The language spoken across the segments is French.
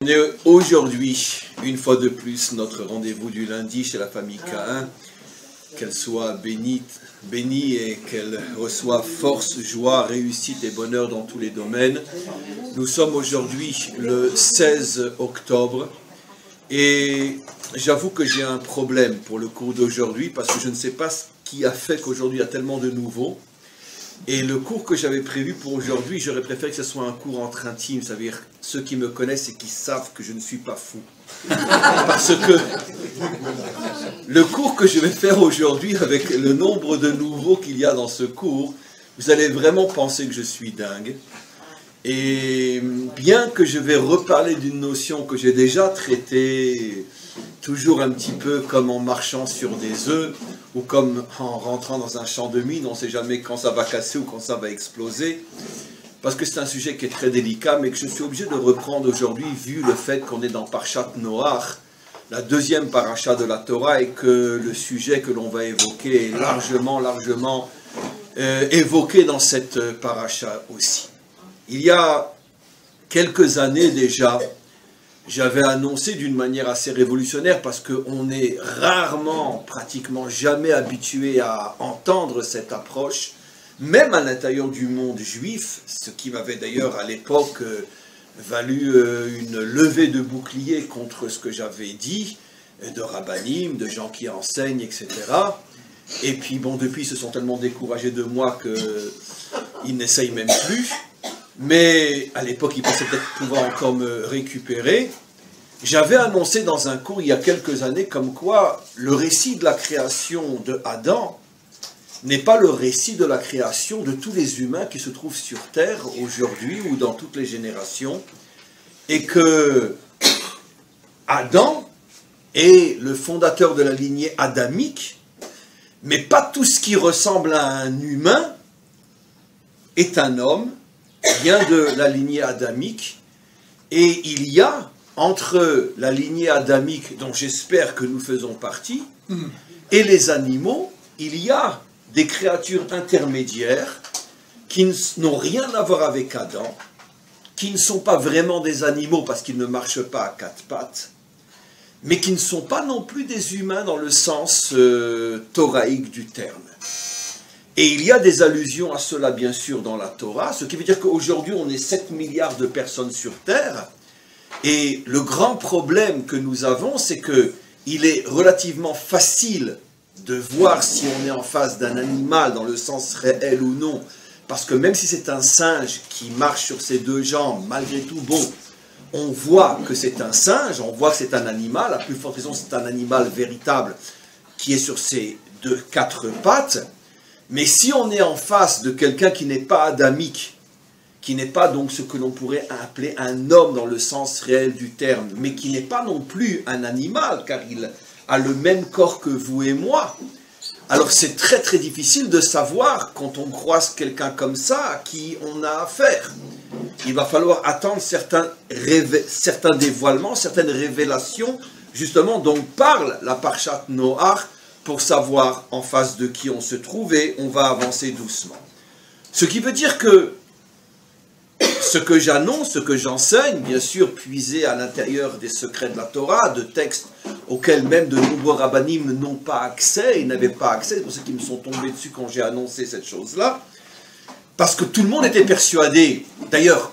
On est aujourd'hui, une fois de plus, notre rendez-vous du lundi chez la famille Caïn. Qu'elle soit bénie et qu'elle reçoive force, joie, réussite et bonheur dans tous les domaines. Nous sommes aujourd'hui le 16 octobre et j'avoue que j'ai un problème pour le cours d'aujourd'hui parce que je ne sais pas ce qui a fait qu'aujourd'hui il y a tellement de nouveaux. Et le cours que j'avais prévu pour aujourd'hui, j'aurais préféré que ce soit un cours entre intimes, c'est-à-dire ceux qui me connaissent et qui savent que je ne suis pas fou. Parce que le cours que je vais faire aujourd'hui, avec le nombre de nouveaux qu'il y a dans ce cours, vous allez vraiment penser que je suis dingue. Et bien que je vais reparler d'une notion que j'ai déjà traitée, toujours un petit peu comme en marchant sur des œufs, ou comme en rentrant dans un champ de mine, on ne sait jamais quand ça va casser ou quand ça va exploser, parce que c'est un sujet qui est très délicat, mais que je suis obligé de reprendre aujourd'hui, vu le fait qu'on est dans Parshat Noach, la deuxième paracha de la Torah, et que le sujet que l'on va évoquer est largement évoqué dans cette paracha aussi. Il y a quelques années déjà, j'avais annoncé d'une manière assez révolutionnaire, parce qu'on est rarement, pratiquement jamais habitué à entendre cette approche, même à l'intérieur du monde juif, ce qui m'avait d'ailleurs à l'époque valu une levée de bouclier contre ce que j'avais dit, de rabbinim, de gens qui enseignent, etc. Et puis bon, depuis ils se sont tellement découragés de moi qu'ils n'essayent même plus. Mais à l'époque, ils pensaient peut-être pouvoir encore me récupérer. J'avais annoncé dans un cours il y a quelques années comme quoi le récit de la création de Adam n'est pas le récit de la création de tous les humains qui se trouvent sur Terre aujourd'hui ou dans toutes les générations, et que Adam est le fondateur de la lignée adamique, mais pas tout ce qui ressemble à un humain est un homme, vient de la lignée adamique, et il y a entre la lignée adamique, dont j'espère que nous faisons partie, et les animaux, il y a des créatures intermédiaires qui n'ont rien à voir avec Adam, qui ne sont pas vraiment des animaux parce qu'ils ne marchent pas à quatre pattes, mais qui ne sont pas non plus des humains dans le sens thoraïque du terme. Et il y a des allusions à cela, bien sûr, dans la Torah, ce qui veut dire qu'aujourd'hui, on est 7 milliards de personnes sur Terre, et le grand problème que nous avons, c'est qu'il est relativement facile de voir si on est en face d'un animal, dans le sens réel ou non, parce que même si c'est un singe qui marche sur ses deux jambes, malgré tout, bon, on voit que c'est un singe, on voit que c'est un animal, à plus forte raison, c'est un animal véritable qui est sur ses quatre pattes. Mais si on est en face de quelqu'un qui n'est pas adamique, qui n'est pas donc ce que l'on pourrait appeler un homme dans le sens réel du terme, mais qui n'est pas non plus un animal, car il a le même corps que vous et moi, alors c'est très très difficile de savoir, quand on croise quelqu'un comme ça, à qui on a affaire. Il va falloir attendre certains dévoilements, certaines révélations, justement dont parle la Parshat Noach, pour savoir en face de qui on se trouve, et on va avancer doucement. Ce qui veut dire que ce que j'annonce, ce que j'enseigne, bien sûr puisé à l'intérieur des secrets de la Torah, de textes auxquels même de nombreux rabbinim n'ont pas accès, ils n'avaient pas accès, c'est pour ça qu'ils me sont tombés dessus quand j'ai annoncé cette chose-là, parce que tout le monde était persuadé, d'ailleurs,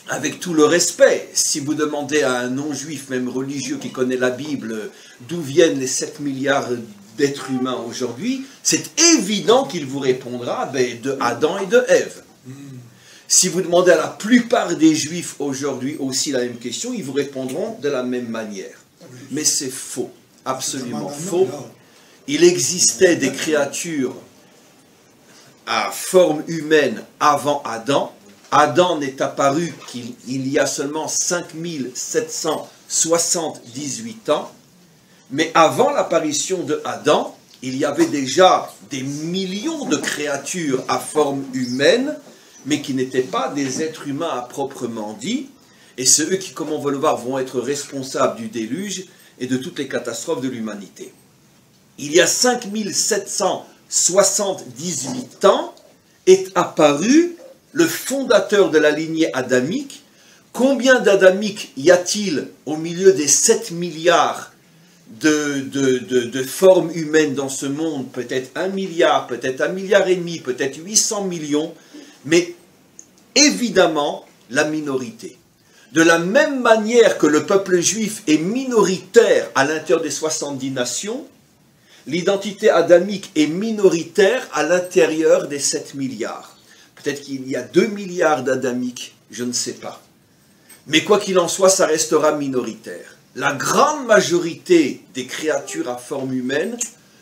avec tout le respect, si vous demandez à un non-juif, même religieux, qui connaît la Bible, d'où viennent les 7 milliards d'êtres humains aujourd'hui, c'est évident qu'il vous répondra de Adam et de Ève. Si vous demandez à la plupart des juifs aujourd'hui aussi la même question, ils vous répondront de la même manière. Mais c'est faux, absolument faux. Il existait des créatures à forme humaine avant Adam. Adam n'est apparu qu'il y a seulement 5778 ans, mais avant l'apparition de Adam, il y avait déjà des millions de créatures à forme humaine, mais qui n'étaient pas des êtres humains à proprement dit, et c'est eux qui, comme on va le voir, vont être responsables du déluge et de toutes les catastrophes de l'humanité. Il y a 5778 ans est apparu le fondateur de la lignée adamique, Combien d'adamiques y a-t-il au milieu des 7 milliards de formes humaines dans ce monde? Peut-être 1 milliard, peut-être 1,5 milliard, peut-être 800 millions, mais évidemment la minorité. De la même manière que le peuple juif est minoritaire à l'intérieur des 70 nations, l'identité adamique est minoritaire à l'intérieur des 7 milliards. Peut-être qu'il y a 2 milliards d'adamiques, je ne sais pas. Mais quoi qu'il en soit, ça restera minoritaire. La grande majorité des créatures à forme humaine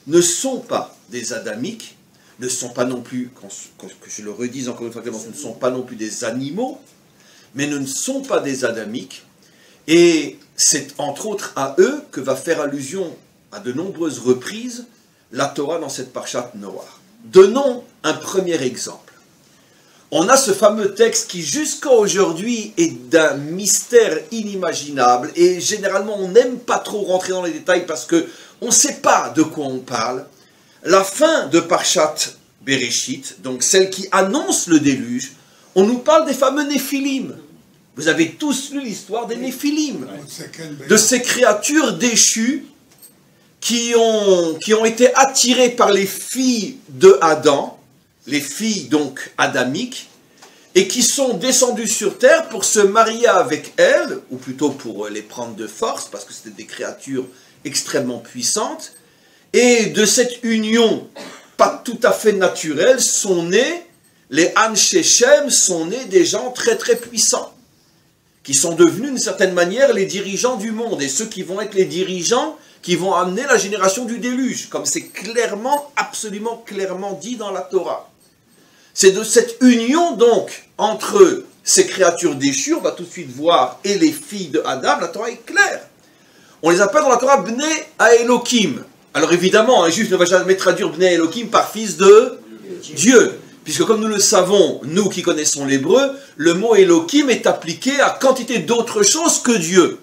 ne sont pas des adamiques, ne sont pas non plus, que je le redise encore une fois, Clémence, ne sont pas non plus des animaux, mais ne sont pas des adamiques, et c'est entre autres à eux que va faire allusion à de nombreuses reprises la Torah dans cette Parshat Noach. Donnons un premier exemple. On a ce fameux texte qui jusqu'à aujourd'hui est d'un mystère inimaginable, et généralement on n'aime pas trop rentrer dans les détails parce qu'on ne sait pas de quoi on parle. La fin de Parshat Bereshit, donc celle qui annonce le déluge, on nous parle des fameux Néphilim. Vous avez tous lu l'histoire des Néphilim, de ces créatures déchues qui ont été attirées par les filles de Adam, les filles donc adamiques, et qui sont descendues sur terre pour se marier avec elles, ou plutôt pour les prendre de force, parce que c'était des créatures extrêmement puissantes, et de cette union pas tout à fait naturelle sont nés les Anshe Shem, sont nés des gens très très puissants, qui sont devenus d'une certaine manière les dirigeants du monde, et ceux qui vont être les dirigeants qui vont amener la génération du déluge, comme c'est clairement, absolument clairement dit dans la Torah. C'est de cette union donc entre ces créatures déchues, on va tout de suite voir, et les filles de Adam, la Torah est claire. On les appelle dans la Torah Bnei Elohim. Alors évidemment, un juif ne va jamais traduire Bnei Elohim par fils de Dieu. Puisque comme nous le savons, nous qui connaissons l'hébreu, le mot Elohim est appliqué à quantité d'autres choses que Dieu.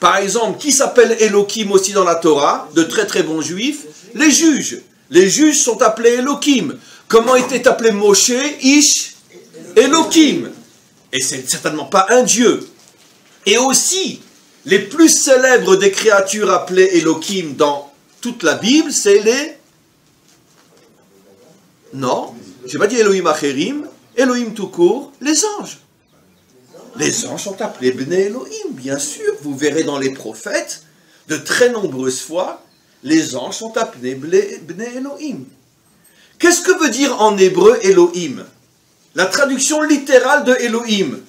Par exemple, qui s'appelle Elohim aussi dans la Torah, de très très bons juifs? Les juges. Les juges sont appelés Elohim. Comment était appelé Moshe? Ish Elohim. Et c'est certainement pas un Dieu. Et aussi, les plus célèbres des créatures appelées Elohim dans toute la Bible, c'est les... Non, je n'ai pas dit Elohim Acherim, Elohim tout court, les anges. Les anges sont appelés Bnei Elohim, bien sûr. Vous verrez dans les prophètes, de très nombreuses fois, les anges sont appelés Bnei Elohim. Qu'est-ce que veut dire en hébreu Elohim? La traduction littérale de Elohim.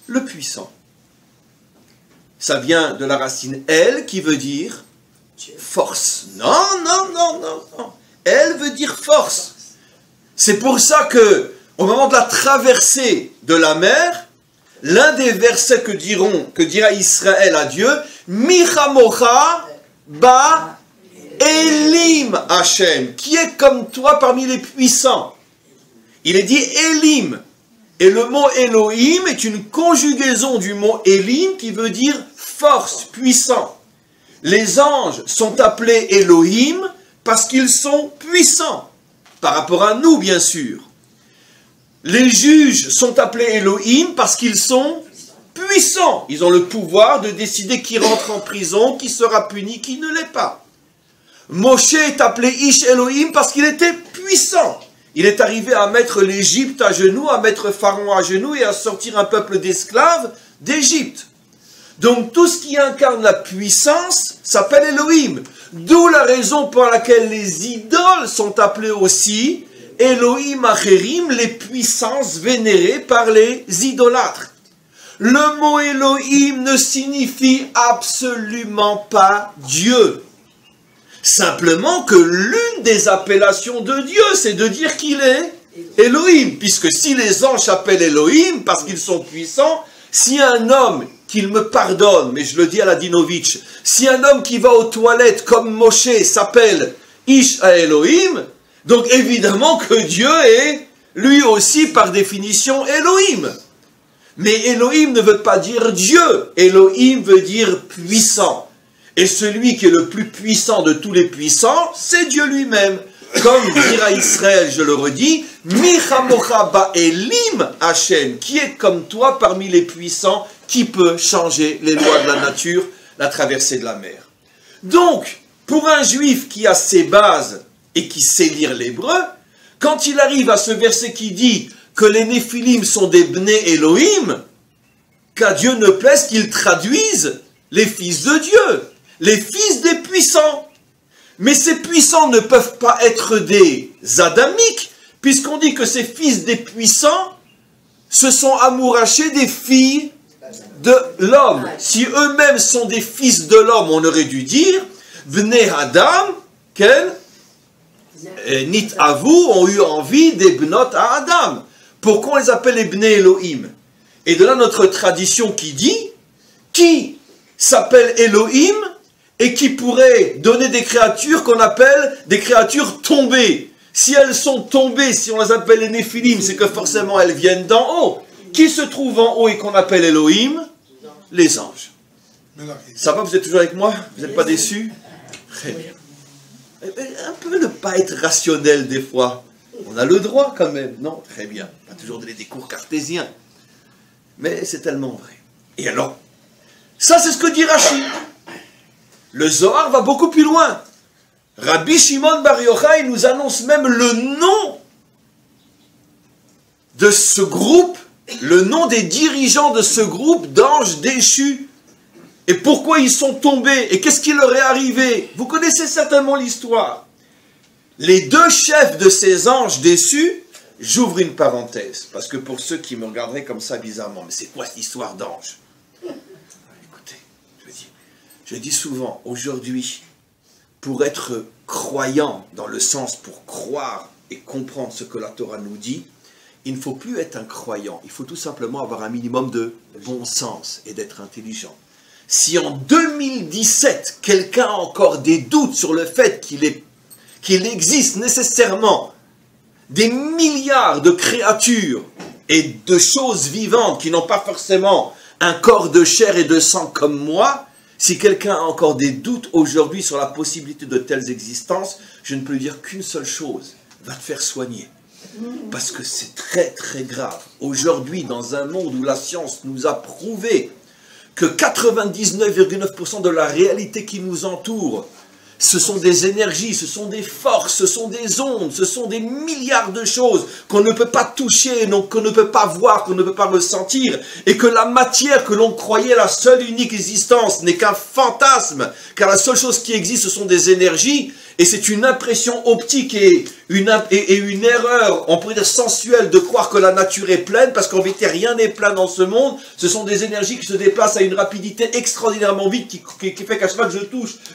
Le puissant. Ça vient de la racine El qui veut dire force. Non, non, non, non, non. El veut dire force. C'est pour ça que, au moment de la traversée de la mer, l'un des versets que dira Israël à Dieu, Michamocha ba Elim Hashem, qui est comme toi parmi les puissants. Il est dit Elim. Et le mot Elohim est une conjugaison du mot Elim qui veut dire force, puissant. Les anges sont appelés Elohim parce qu'ils sont puissants, par rapport à nous bien sûr. Les juges sont appelés Elohim parce qu'ils sont puissants. Ils ont le pouvoir de décider qui rentre en prison, qui sera puni, qui ne l'est pas. Moshe est appelé Ish Elohim parce qu'il était puissant. Il est arrivé à mettre l'Égypte à genoux, à mettre Pharaon à genoux et à sortir un peuple d'esclaves d'Égypte. Donc tout ce qui incarne la puissance s'appelle Elohim. D'où la raison pour laquelle les idoles sont appelées aussi Elohim Acherim, les puissances vénérées par les idolâtres. Le mot Elohim ne signifie absolument pas Dieu. Simplement que l'une des appellations de Dieu, c'est de dire qu'il est Elohim. Puisque si les anges s'appellent Elohim parce qu'ils sont puissants, si un homme, qu'il me pardonne, mais je le dis à la Dinovitch, si un homme qui va aux toilettes comme Moshe s'appelle Ish à Elohim, donc évidemment que Dieu est lui aussi par définition Elohim. Mais Elohim ne veut pas dire Dieu, Elohim veut dire puissant. Et celui qui est le plus puissant de tous les puissants, c'est Dieu lui-même. Comme dira Israël, je le redis, Michamocha ba'elim Hachem, qui est comme toi parmi les puissants, qui peut changer les lois de la nature, la traversée de la mer. Donc, pour un juif qui a ses bases et qui sait lire l'hébreu, quand il arrive à ce verset qui dit que les Néphilim sont des Bnei Elohim, qu'à Dieu ne plaise qu'il traduise les fils de Dieu, les fils des puissants. Mais ces puissants ne peuvent pas être des Adamiques, puisqu'on dit que ces fils des puissants se sont amourachés des filles de l'homme. Si eux-mêmes sont des fils de l'homme, on aurait dû dire Bnei Adam, quel Nit Avou ont eu envie des Bnot à Adam. Pourquoi on les appelle les Bnei Elohim? Et de là notre tradition qui dit qui s'appelle Elohim et qui pourrait donner des créatures qu'on appelle des créatures tombées. Si elles sont tombées, si on les appelle les Néphilim, c'est que forcément elles viennent d'en haut. Qui se trouve en haut et qu'on appelle Elohim? Les anges. Ça va, vous êtes toujours avec moi? Vous n'êtes pas déçus? Très bien. Un peu ne pas être rationnel des fois. On a le droit quand même, non? Très bien. Pas toujours donner des cours cartésiens. Mais c'est tellement vrai. Et alors, ça c'est ce que dit Rashi. Le Zohar va beaucoup plus loin. Rabbi Shimon Bar Yochai nous annonce même le nom de ce groupe, le nom des dirigeants de ce groupe d'anges déchus. Et pourquoi ils sont tombés? Et qu'est-ce qui leur est arrivé? Vous connaissez certainement l'histoire. Les deux chefs de ces anges déçus, j'ouvre une parenthèse, parce que pour ceux qui me regarderaient comme ça bizarrement, mais c'est quoi cette histoire d'ange? Écoutez, je dis souvent, aujourd'hui, pour être croyant, dans le sens pour croire et comprendre ce que la Torah nous dit, il ne faut plus être un croyant, il faut tout simplement avoir un minimum de bon sens et d'être intelligent. Si en 2017, quelqu'un a encore des doutes sur le fait qu'il existe nécessairement des milliards de créatures et de choses vivantes qui n'ont pas forcément un corps de chair et de sang comme moi, si quelqu'un a encore des doutes aujourd'hui sur la possibilité de telles existences, je ne peux lui dire qu'une seule chose, va te faire soigner. Parce que c'est très très grave. Aujourd'hui, dans un monde où la science nous a prouvé que 99,9% de la réalité qui nous entoure, ce sont des énergies, ce sont des forces, ce sont des ondes, ce sont des milliards de choses qu'on ne peut pas toucher, qu'on ne peut pas voir, qu'on ne peut pas ressentir, et que la matière que l'on croyait la seule unique existence n'est qu'un fantasme, car la seule chose qui existe, ce sont des énergies, et c'est une impression optique et une erreur, on pourrait dire sensuelle, de croire que la nature est pleine, parce qu'en vérité, rien n'est plein dans ce monde. Ce sont des énergies qui se déplacent à une rapidité extraordinairement vite, qui fait qu'à chaque fois que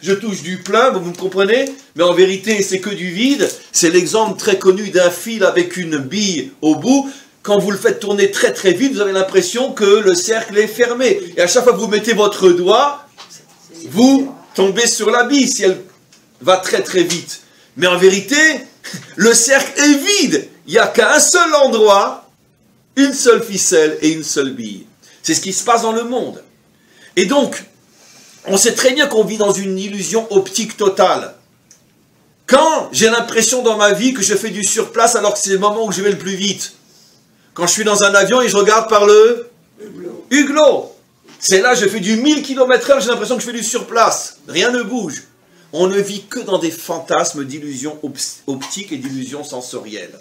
je touche du plein, vous me comprenez? Mais en vérité, c'est que du vide. C'est l'exemple très connu d'un fil avec une bille au bout. Quand vous le faites tourner très très vite, vous avez l'impression que le cercle est fermé. Et à chaque fois que vous mettez votre doigt, vous tombez sur la bille, si elle va très très vite. Mais en vérité, le cercle est vide. Il n'y a qu'à un seul endroit, une seule ficelle et une seule bille. C'est ce qui se passe dans le monde. Et donc, on sait très bien qu'on vit dans une illusion optique totale. Quand j'ai l'impression dans ma vie que je fais du surplace alors que c'est le moment où je vais le plus vite. Quand je suis dans un avion et je regarde par le hublot. C'est là, je fais du 1000 km/h, j'ai l'impression que je fais du surplace. Rien ne bouge. On ne vit que dans des fantasmes d'illusions optiques et d'illusions sensorielles.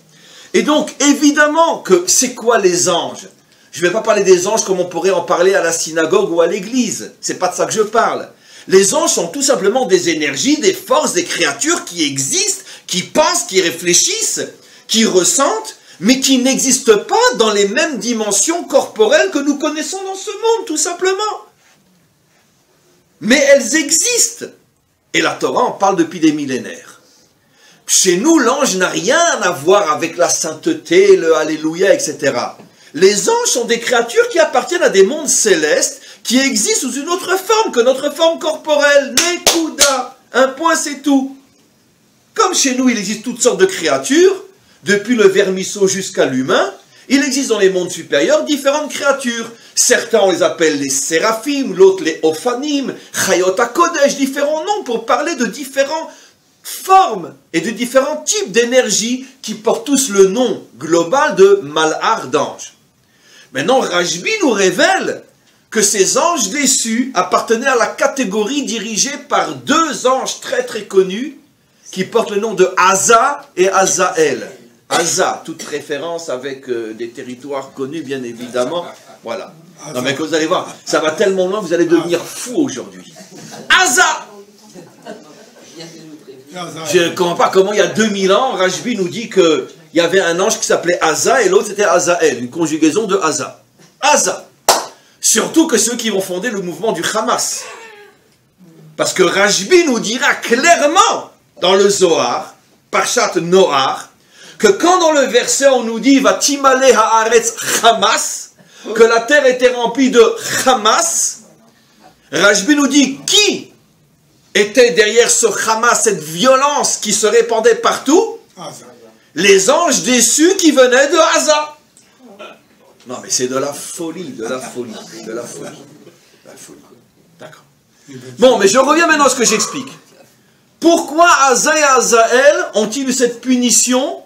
Et donc, évidemment que c'est quoi les anges? Je ne vais pas parler des anges comme on pourrait en parler à la synagogue ou à l'église. C'est pas de ça que je parle. Les anges sont tout simplement des énergies, des forces, des créatures qui existent, qui pensent, qui réfléchissent, qui ressentent, mais qui n'existent pas dans les mêmes dimensions corporelles que nous connaissons dans ce monde, tout simplement. Mais elles existent. Et la Torah en parle depuis des millénaires. Chez nous, l'ange n'a rien à voir avec la sainteté, le Alléluia, etc. Les anges sont des créatures qui appartiennent à des mondes célestes qui existent sous une autre forme que notre forme corporelle. Nekuda. Un point, c'est tout. Comme chez nous, il existe toutes sortes de créatures, depuis le vermisseau jusqu'à l'humain, il existe dans les mondes supérieurs différentes créatures. Certains, on les appelle les séraphim, l'autre les ophanim, chayot hakodesh, différents noms pour parler de différentes formes et de différents types d'énergie qui portent tous le nom global de Malach, d'ange. Maintenant, Rashbi nous révèle que ces anges déçus appartenaient à la catégorie dirigée par deux anges très très connus qui portent le nom de Asa et Azaël. Asa, toute référence avec des territoires connus bien évidemment. Voilà. Non mais que vous allez voir, ça va tellement loin, vous allez devenir fou aujourd'hui. Asa! Je ne comprends pas comment il y a 2000 ans, Rashbi nous dit qu'il y avait un ange qui s'appelait Asa et l'autre c'était Azaël, une conjugaison de Asa. Asa! Surtout que ceux qui vont fonder le mouvement du Hamas. Parce que Rashbi nous dira clairement dans le Zohar, Parshat Noach, que quand dans le verset on nous dit « Va timale haaretz Hamas », que la terre était remplie de Hamas, Rashbi nous dit qui était derrière ce Hamas, cette violence qui se répandait partout? Les anges déçus qui venaient de Asa. Non mais c'est de la folie, de la folie, de la folie. De la folie. D'accord. Bon, mais je reviens maintenant à ce que j'explique. Pourquoi Asa et Azaël ont-ils eu cette punition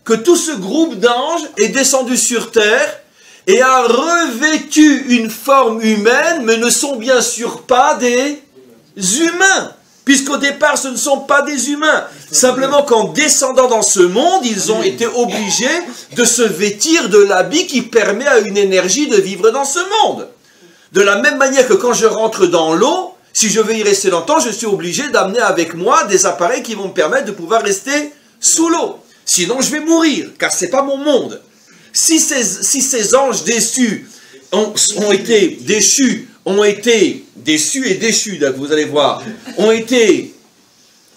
que tout ce groupe d'anges est descendu sur terre et a revêtu une forme humaine, mais ne sont bien sûr pas des humains, puisqu'au départ ce ne sont pas des humains. Simplement qu'en descendant dans ce monde, ils ont été obligés de se vêtir de l'habit qui permet à une énergie de vivre dans ce monde. De la même manière que quand je rentre dans l'eau, si je veux y rester longtemps, je suis obligé d'amener avec moi des appareils qui vont me permettre de pouvoir rester sous l'eau. Sinon je vais mourir, car ce n'est pas mon monde. Si ces anges déçus ont été déchus, vous allez voir, ont été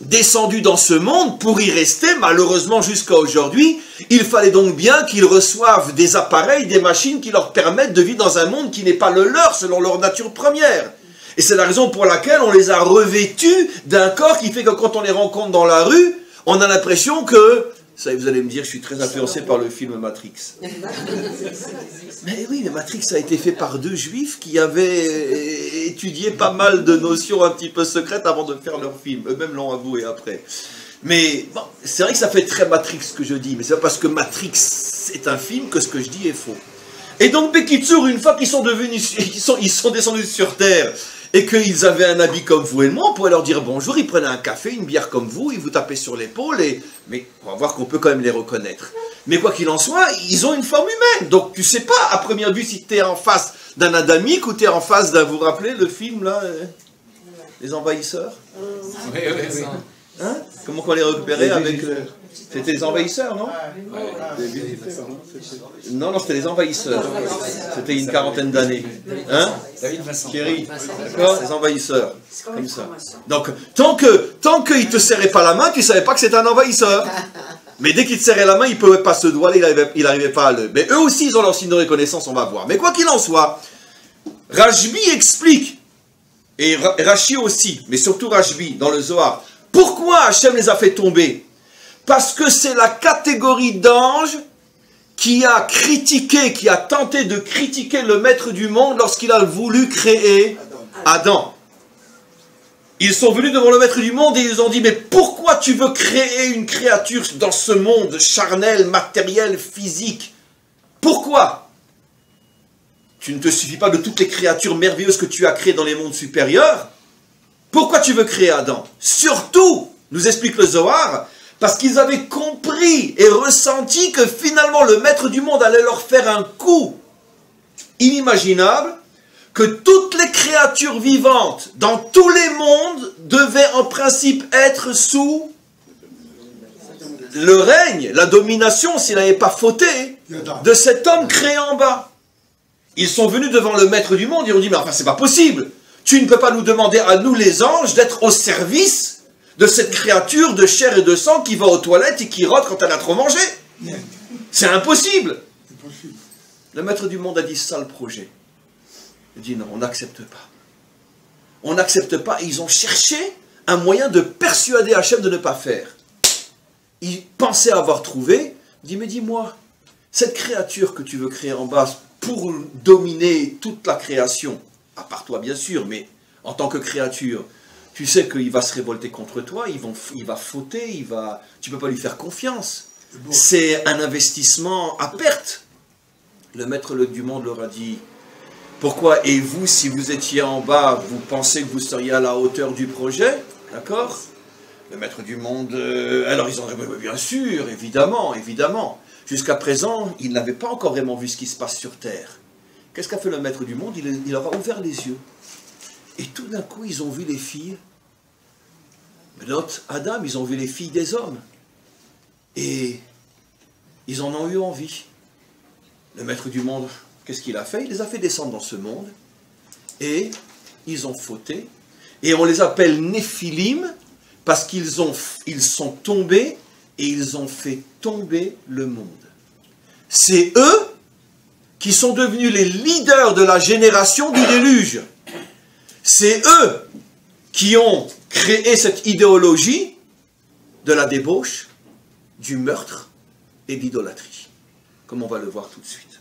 descendus dans ce monde pour y rester, malheureusement jusqu'à aujourd'hui, il fallait donc bien qu'ils reçoivent des appareils, des machines qui leur permettent de vivre dans un monde qui n'est pas le leur, selon leur nature première. Et c'est la raison pour laquelle on les a revêtus d'un corps qui fait que quand on les rencontre dans la rue, on a l'impression que... Ça, vous allez me dire, je suis très influencé par le film Matrix. Mais oui, mais Matrix a été fait par deux juifs qui avaient étudié pas mal de notions un petit peu secrètes avant de faire leur film. Eux-mêmes l'ont avoué après. Mais bon, c'est vrai que ça fait très Matrix ce que je dis, mais c'est pas parce que Matrix est un film que ce que je dis est faux. Et donc, Bekitsur, une fois qu'ils sont descendus sur Terre, et qu'ils avaient un habit comme vous et moi, on pourrait leur dire bonjour, ils prenaient un café, une bière comme vous, ils vous tapaient sur l'épaule, mais on va voir qu'on peut quand même les reconnaître. Mais quoi qu'il en soit, ils ont une forme humaine, donc tu sais pas à première vue si tu es en face d'un adamique ou tu es en face d'un, vous vous rappelez le film là, Les Envahisseurs? Oui. Hein? Comment qu'on les récupérait avec... C'était les envahisseurs, non? Non, c'était les envahisseurs. C'était une quarantaine d'années. Hein? Thierry, d'accord? Les envahisseurs. Comme ça. Donc, tant qu'il ne te serrait pas la main, tu ne savais pas que c'était un envahisseur. Mais dès qu'il te serrait la main, il ne pouvait pas se doigter, il n'arrivait pas à le... Mais eux aussi, ils ont leur signe de reconnaissance, on va voir. Mais quoi qu'il en soit, Rashbi explique, et Rashi aussi, mais surtout Rashbi, dans le Zohar, pourquoi Hachem les a fait tomber? Parce que c'est la catégorie d'anges qui a critiqué, qui a tenté de critiquer le maître du monde lorsqu'il a voulu créer Adam. Ils sont venus devant le maître du monde et ils ont dit, mais pourquoi tu veux créer une créature dans ce monde charnel, matériel, physique? Pourquoi? Tu ne te suffis pas de toutes les créatures merveilleuses que tu as créées dans les mondes supérieurs? Pourquoi tu veux créer Adam? Surtout, nous explique le Zohar, parce qu'ils avaient compris et ressenti que finalement le maître du monde allait leur faire un coup inimaginable, que toutes les créatures vivantes dans tous les mondes devaient en principe être sous le règne, la domination, s'il n'avait pas fauté, de cet homme créé en bas. Ils sont venus devant le maître du monde, ils ont dit, mais enfin c'est pas possible. Tu ne peux pas nous demander à nous les anges d'être au service de cette créature de chair et de sang qui va aux toilettes et qui rote quand elle a trop mangé. C'est impossible. Le maître du monde a dit ça le projet. Il dit non, on n'accepte pas. On n'accepte pas. Et ils ont cherché un moyen de persuader Hachem de ne pas faire. Ils pensaient avoir trouvé. Il dit mais dis-moi, cette créature que tu veux créer en bas pour dominer toute la création, à part toi bien sûr, mais en tant que créature, tu sais qu'il va se révolter contre toi, il va fauter, tu ne peux pas lui faire confiance. C'est un investissement à perte. Le maître du monde leur a dit, pourquoi, et vous, si vous étiez en bas, vous pensez que vous seriez à la hauteur du projet, d'accord? Le maître du monde, alors ils ont dit, bien sûr, évidemment, évidemment. Jusqu'à présent, ils n'avaient pas encore vraiment vu ce qui se passe sur Terre. Qu'est-ce qu'a fait le maître du monde? Il leur a ouvert les yeux. Et tout d'un coup, ils ont vu les filles de notre Adam, ils ont vu les filles des hommes. Et ils en ont eu envie. Le maître du monde, qu'est-ce qu'il a fait? Il les a fait descendre dans ce monde. Et ils ont fauté. Et on les appelle Néphilim parce qu'ils sont tombés et ils ont fait tomber le monde. C'est eux qui sont devenus les leaders de la génération du déluge. C'est eux qui ont créé cette idéologie de la débauche, du meurtre et de l'idolâtrie, comme on va le voir tout de suite.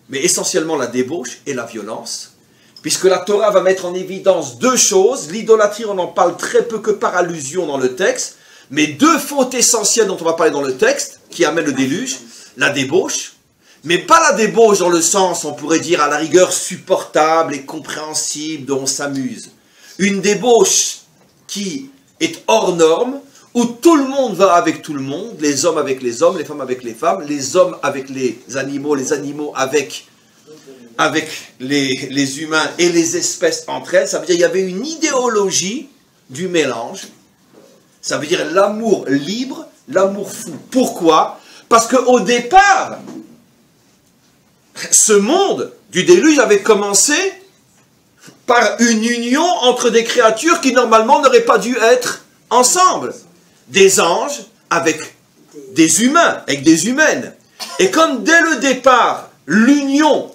Mais essentiellement la débauche et la violence, puisque la Torah va mettre en évidence deux choses. L'idolâtrie, on en parle très peu que par allusion dans le texte, mais deux fautes essentielles dont on va parler dans le texte, qui amènent le déluge, la débauche, mais pas la débauche dans le sens, on pourrait dire, à la rigueur supportable et compréhensible, dont on s'amuse. Une débauche qui est hors norme, où tout le monde va avec tout le monde, les hommes avec les hommes, les femmes avec les femmes, les hommes avec les animaux avec les humains et les espèces entre elles. Ça veut dire qu'il y avait une idéologie du mélange. Ça veut dire l'amour libre, l'amour fou. Pourquoi? Parce qu'au départ, ce monde du déluge avait commencé par une union entre des créatures qui normalement n'auraient pas dû être ensemble. Des anges avec des humains, avec des humaines. Et comme dès le départ, l'union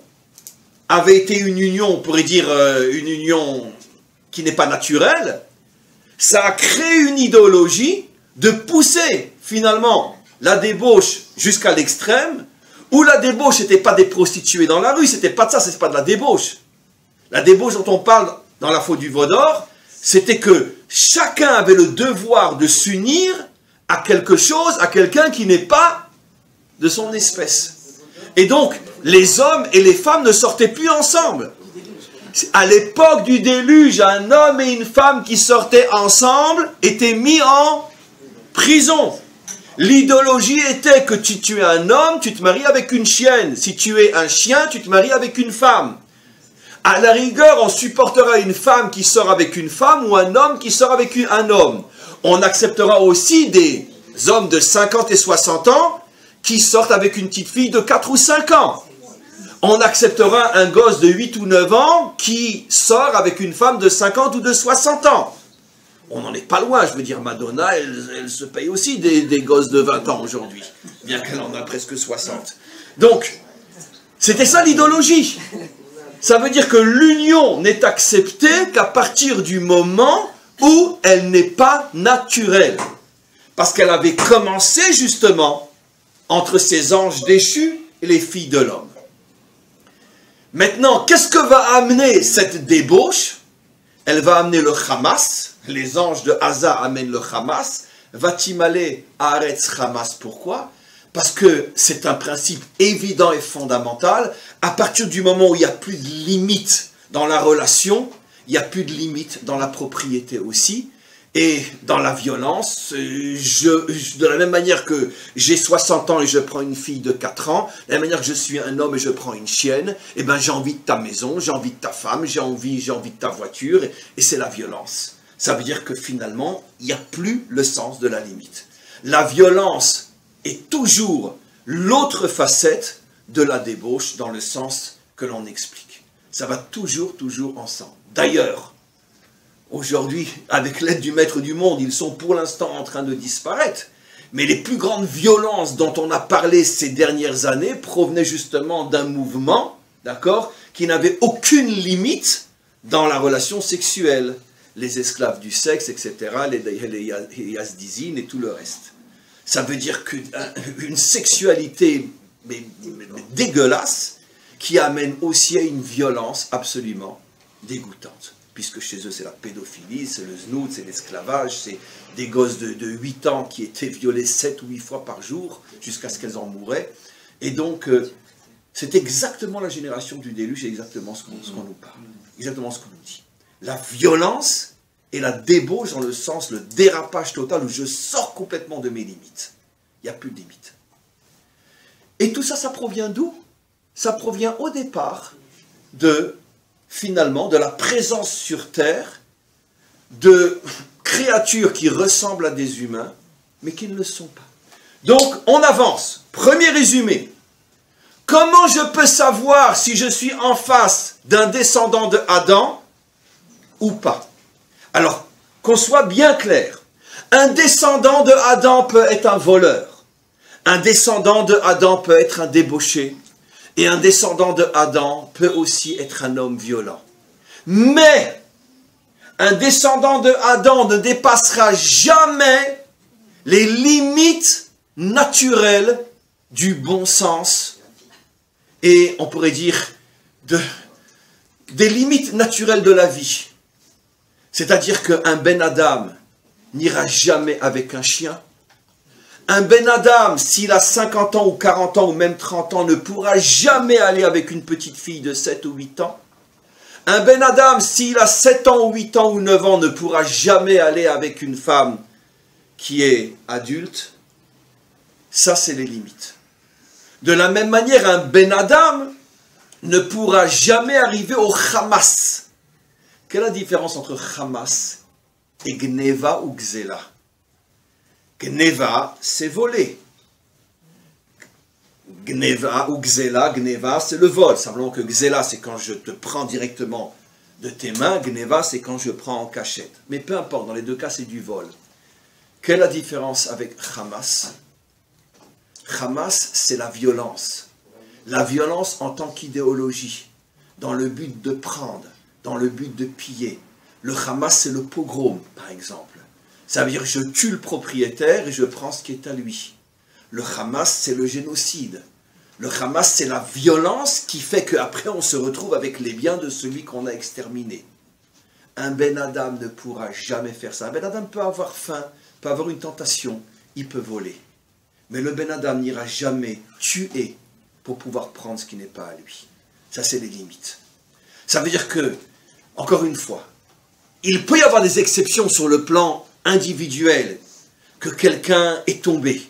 avait été une union, on pourrait dire une union qui n'est pas naturelle, ça a créé une idéologie de pousser finalement la débauche jusqu'à l'extrême, où la débauche n'était pas des prostituées dans la rue, c'était pas de ça, c'est pas de la débauche. La débauche dont on parle dans la faute du veau d'or, c'était que chacun avait le devoir de s'unir à quelque chose, à quelqu'un qui n'est pas de son espèce. Et donc, les hommes et les femmes ne sortaient plus ensemble. À l'époque du déluge, un homme et une femme qui sortaient ensemble étaient mis en prison. L'idéologie était que si tu es un homme, tu te maries avec une chienne. Si tu es un chien, tu te maries avec une femme. À la rigueur, on supportera une femme qui sort avec une femme ou un homme qui sort avec un homme. On acceptera aussi des hommes de 50 et 60 ans qui sortent avec une petite fille de 4 ou 5 ans. On acceptera un gosse de 8 ou 9 ans qui sort avec une femme de 50 ou de 60 ans. On n'en est pas loin, je veux dire, Madonna, elle se paye aussi des gosses de 20 ans aujourd'hui, bien qu'elle en a presque 60. Donc, c'était ça l'idéologie. Ça veut dire que l'union n'est acceptée qu'à partir du moment où elle n'est pas naturelle. Parce qu'elle avait commencé justement entre ces anges déchus et les filles de l'homme. Maintenant, qu'est-ce que va amener cette débauche? Elle va amener le Hamas. Les anges de Haza amènent le Hamas. Vatimale Haaretz Hamas. Pourquoi? Parce que c'est un principe évident et fondamental. À partir du moment où il n'y a plus de limite dans la relation, il n'y a plus de limite dans la propriété aussi. Et dans la violence, de la même manière que j'ai 60 ans et je prends une fille de 4 ans, de la même manière que je suis un homme et je prends une chienne, eh ben j'ai envie de ta maison, j'ai envie de ta femme, j'ai envie de ta voiture, et c'est la violence. Ça veut dire que finalement, il n'y a plus le sens de la limite. La violence est toujours l'autre facette de la débauche dans le sens que l'on explique. Ça va toujours ensemble. D'ailleurs, aujourd'hui, avec l'aide du maître du monde, ils sont pour l'instant en train de disparaître. Mais les plus grandes violences dont on a parlé ces dernières années provenaient justement d'un mouvement, d'accord, qui n'avait aucune limite dans la relation sexuelle. Les esclaves du sexe, etc., les yazdizines et tout le reste. Ça veut dire qu'une sexualité mais dégueulasse qui amène aussi à une violence absolument dégoûtante. Puisque chez eux, c'est la pédophilie, c'est le znout, c'est l'esclavage, c'est des gosses de 8 ans qui étaient violés 7 ou 8 fois par jour, jusqu'à ce qu'elles en mouraient. Et donc, c'est exactement la génération du déluge, et exactement ce qu'on nous parle, exactement ce qu'on nous dit. La violence et la débauche dans le sens, le dérapage total, où je sors complètement de mes limites. Il n'y a plus de limites. Et tout ça, ça provient d'où? Ça provient au départ finalement, de la présence sur Terre de créatures qui ressemblent à des humains, mais qui ne le sont pas. Donc, on avance. Premier résumé. Comment je peux savoir si je suis en face d'un descendant de Adam ou pas? Alors, qu'on soit bien clair. Un descendant de Adam peut être un voleur. Un descendant de Adam peut être un débauché. Et un descendant de Adam peut aussi être un homme violent. Mais, un descendant de Adam ne dépassera jamais les limites naturelles du bon sens. Et on pourrait dire des limites naturelles de la vie. C'est-à-dire qu'un Ben Adam n'ira jamais avec un chien. Un Ben Adam, s'il a 50 ans ou 40 ans ou même 30 ans, ne pourra jamais aller avec une petite fille de 7 ou 8 ans. Un Ben Adam, s'il a 7 ans ou 8 ans ou 9 ans, ne pourra jamais aller avec une femme qui est adulte. Ça, c'est les limites. De la même manière, un Ben Adam ne pourra jamais arriver au Hamas. Quelle est la différence entre Hamas et Gneva ou Gzela? Gneva, c'est voler. Gneva ou Gzela, Gneva, c'est le vol. Simplement que Gzela, c'est quand je te prends directement de tes mains. Gneva, c'est quand je prends en cachette. Mais peu importe, dans les deux cas, c'est du vol. Quelle est la différence avec Hamas? Hamas, c'est la violence. La violence en tant qu'idéologie, dans le but de prendre, dans le but de piller. Le Hamas, c'est le pogrom, par exemple. Ça veut dire que je tue le propriétaire et je prends ce qui est à lui. Le Hamas, c'est le génocide. Le Hamas, c'est la violence qui fait qu'après on se retrouve avec les biens de celui qu'on a exterminé. Un Ben Adam ne pourra jamais faire ça. Un Ben Adam peut avoir faim, peut avoir une tentation, il peut voler. Mais le Ben Adam n'ira jamais tuer pour pouvoir prendre ce qui n'est pas à lui. Ça, c'est les limites. Ça veut dire que, encore une fois, il peut y avoir des exceptions sur le plan individuel, que quelqu'un est tombé.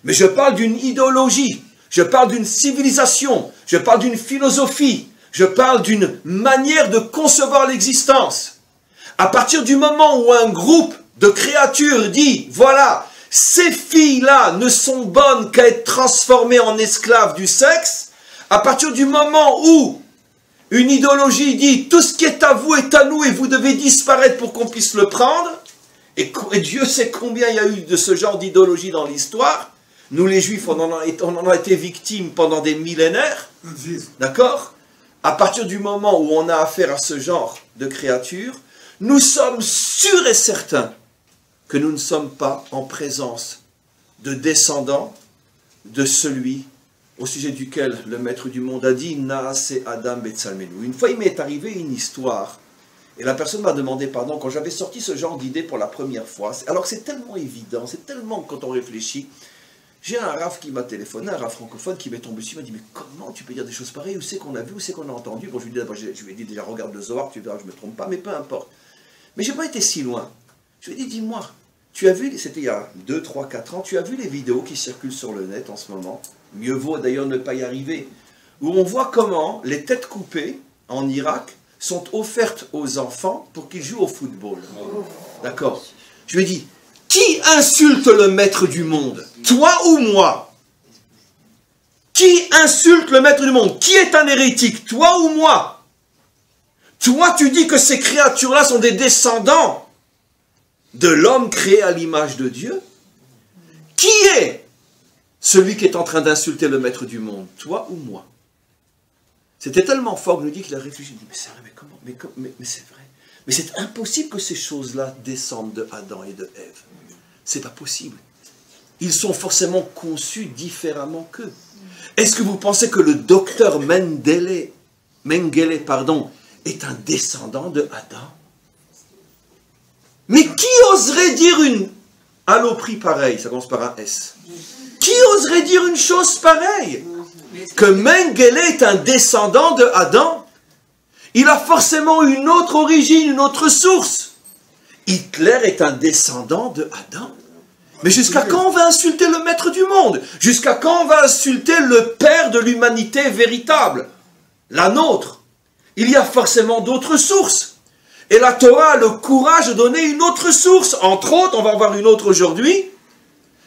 Mais je parle d'une idéologie, je parle d'une civilisation, je parle d'une philosophie, je parle d'une manière de concevoir l'existence. À partir du moment où un groupe de créatures dit, voilà, ces filles-là ne sont bonnes qu'à être transformées en esclaves du sexe, à partir du moment où une idéologie dit, tout ce qui est à vous est à nous et vous devez disparaître pour qu'on puisse le prendre, et Dieu sait combien il y a eu de ce genre d'idéologie dans l'histoire. Nous les Juifs, on en a été victimes pendant des millénaires. D'accord? À partir du moment où on a affaire à ce genre de créatures, nous sommes sûrs et certains que nous ne sommes pas en présence de descendants de celui au sujet duquel le maître du monde a dit « Naase Adam Betzalmenu ». Une fois, il m'est arrivé une histoire. Et la personne m'a demandé pardon quand j'avais sorti ce genre d'idée pour la première fois. Alors que c'est tellement évident, c'est tellement quand on réfléchit. J'ai un raf qui m'a téléphoné, un raf francophone qui m'est tombé dessus, il m'a dit mais comment tu peux dire des choses pareilles? Où c'est qu'on a vu, où c'est qu'on a entendu? Bon, je lui ai dit déjà regarde le Zohar, tu verras, je ne me trompe pas, mais peu importe. Mais je n'ai pas été si loin. Je lui ai dit dis-moi, tu as vu, c'était il y a 2, 3, 4 ans, tu as vu les vidéos qui circulent sur le net en ce moment? Mieux vaut d'ailleurs ne pas y arriver. Où on voit comment les têtes coupées en Irak sont offertes aux enfants pour qu'ils jouent au football. D'accord? Je lui ai dit, qui insulte le maître du monde? Toi ou moi? Qui insulte le maître du monde? Qui est un hérétique? Toi ou moi? Toi, tu dis que ces créatures-là sont des descendants de l'homme créé à l'image de Dieu? Qui est celui qui est en train d'insulter le maître du monde? Toi ou moi? C'était tellement fort que nous dit qu'il a réfléchi. Il dit, mais c'est vrai, mais comment? Mais c'est vrai. Mais c'est impossible que ces choses-là descendent de Adam et de Ève. C'est pas possible. Ils sont forcément conçus différemment qu'eux. Est-ce que vous pensez que le docteur Mengele, est un descendant de Adam. Mais qui oserait dire une alloperie pareille? Ça commence par un S. Qui oserait dire une chose pareille? Que Mengele est un descendant de Adam? Il a forcément une autre origine, une autre source. Hitler est un descendant de Adam. Mais jusqu'à quand on va insulter le maître du monde? Jusqu'à quand on va insulter le père de l'humanité véritable? La nôtre. Il y a forcément d'autres sources. Et la Torah a le courage de donner une autre source. Entre autres, on va en voir une autre aujourd'hui.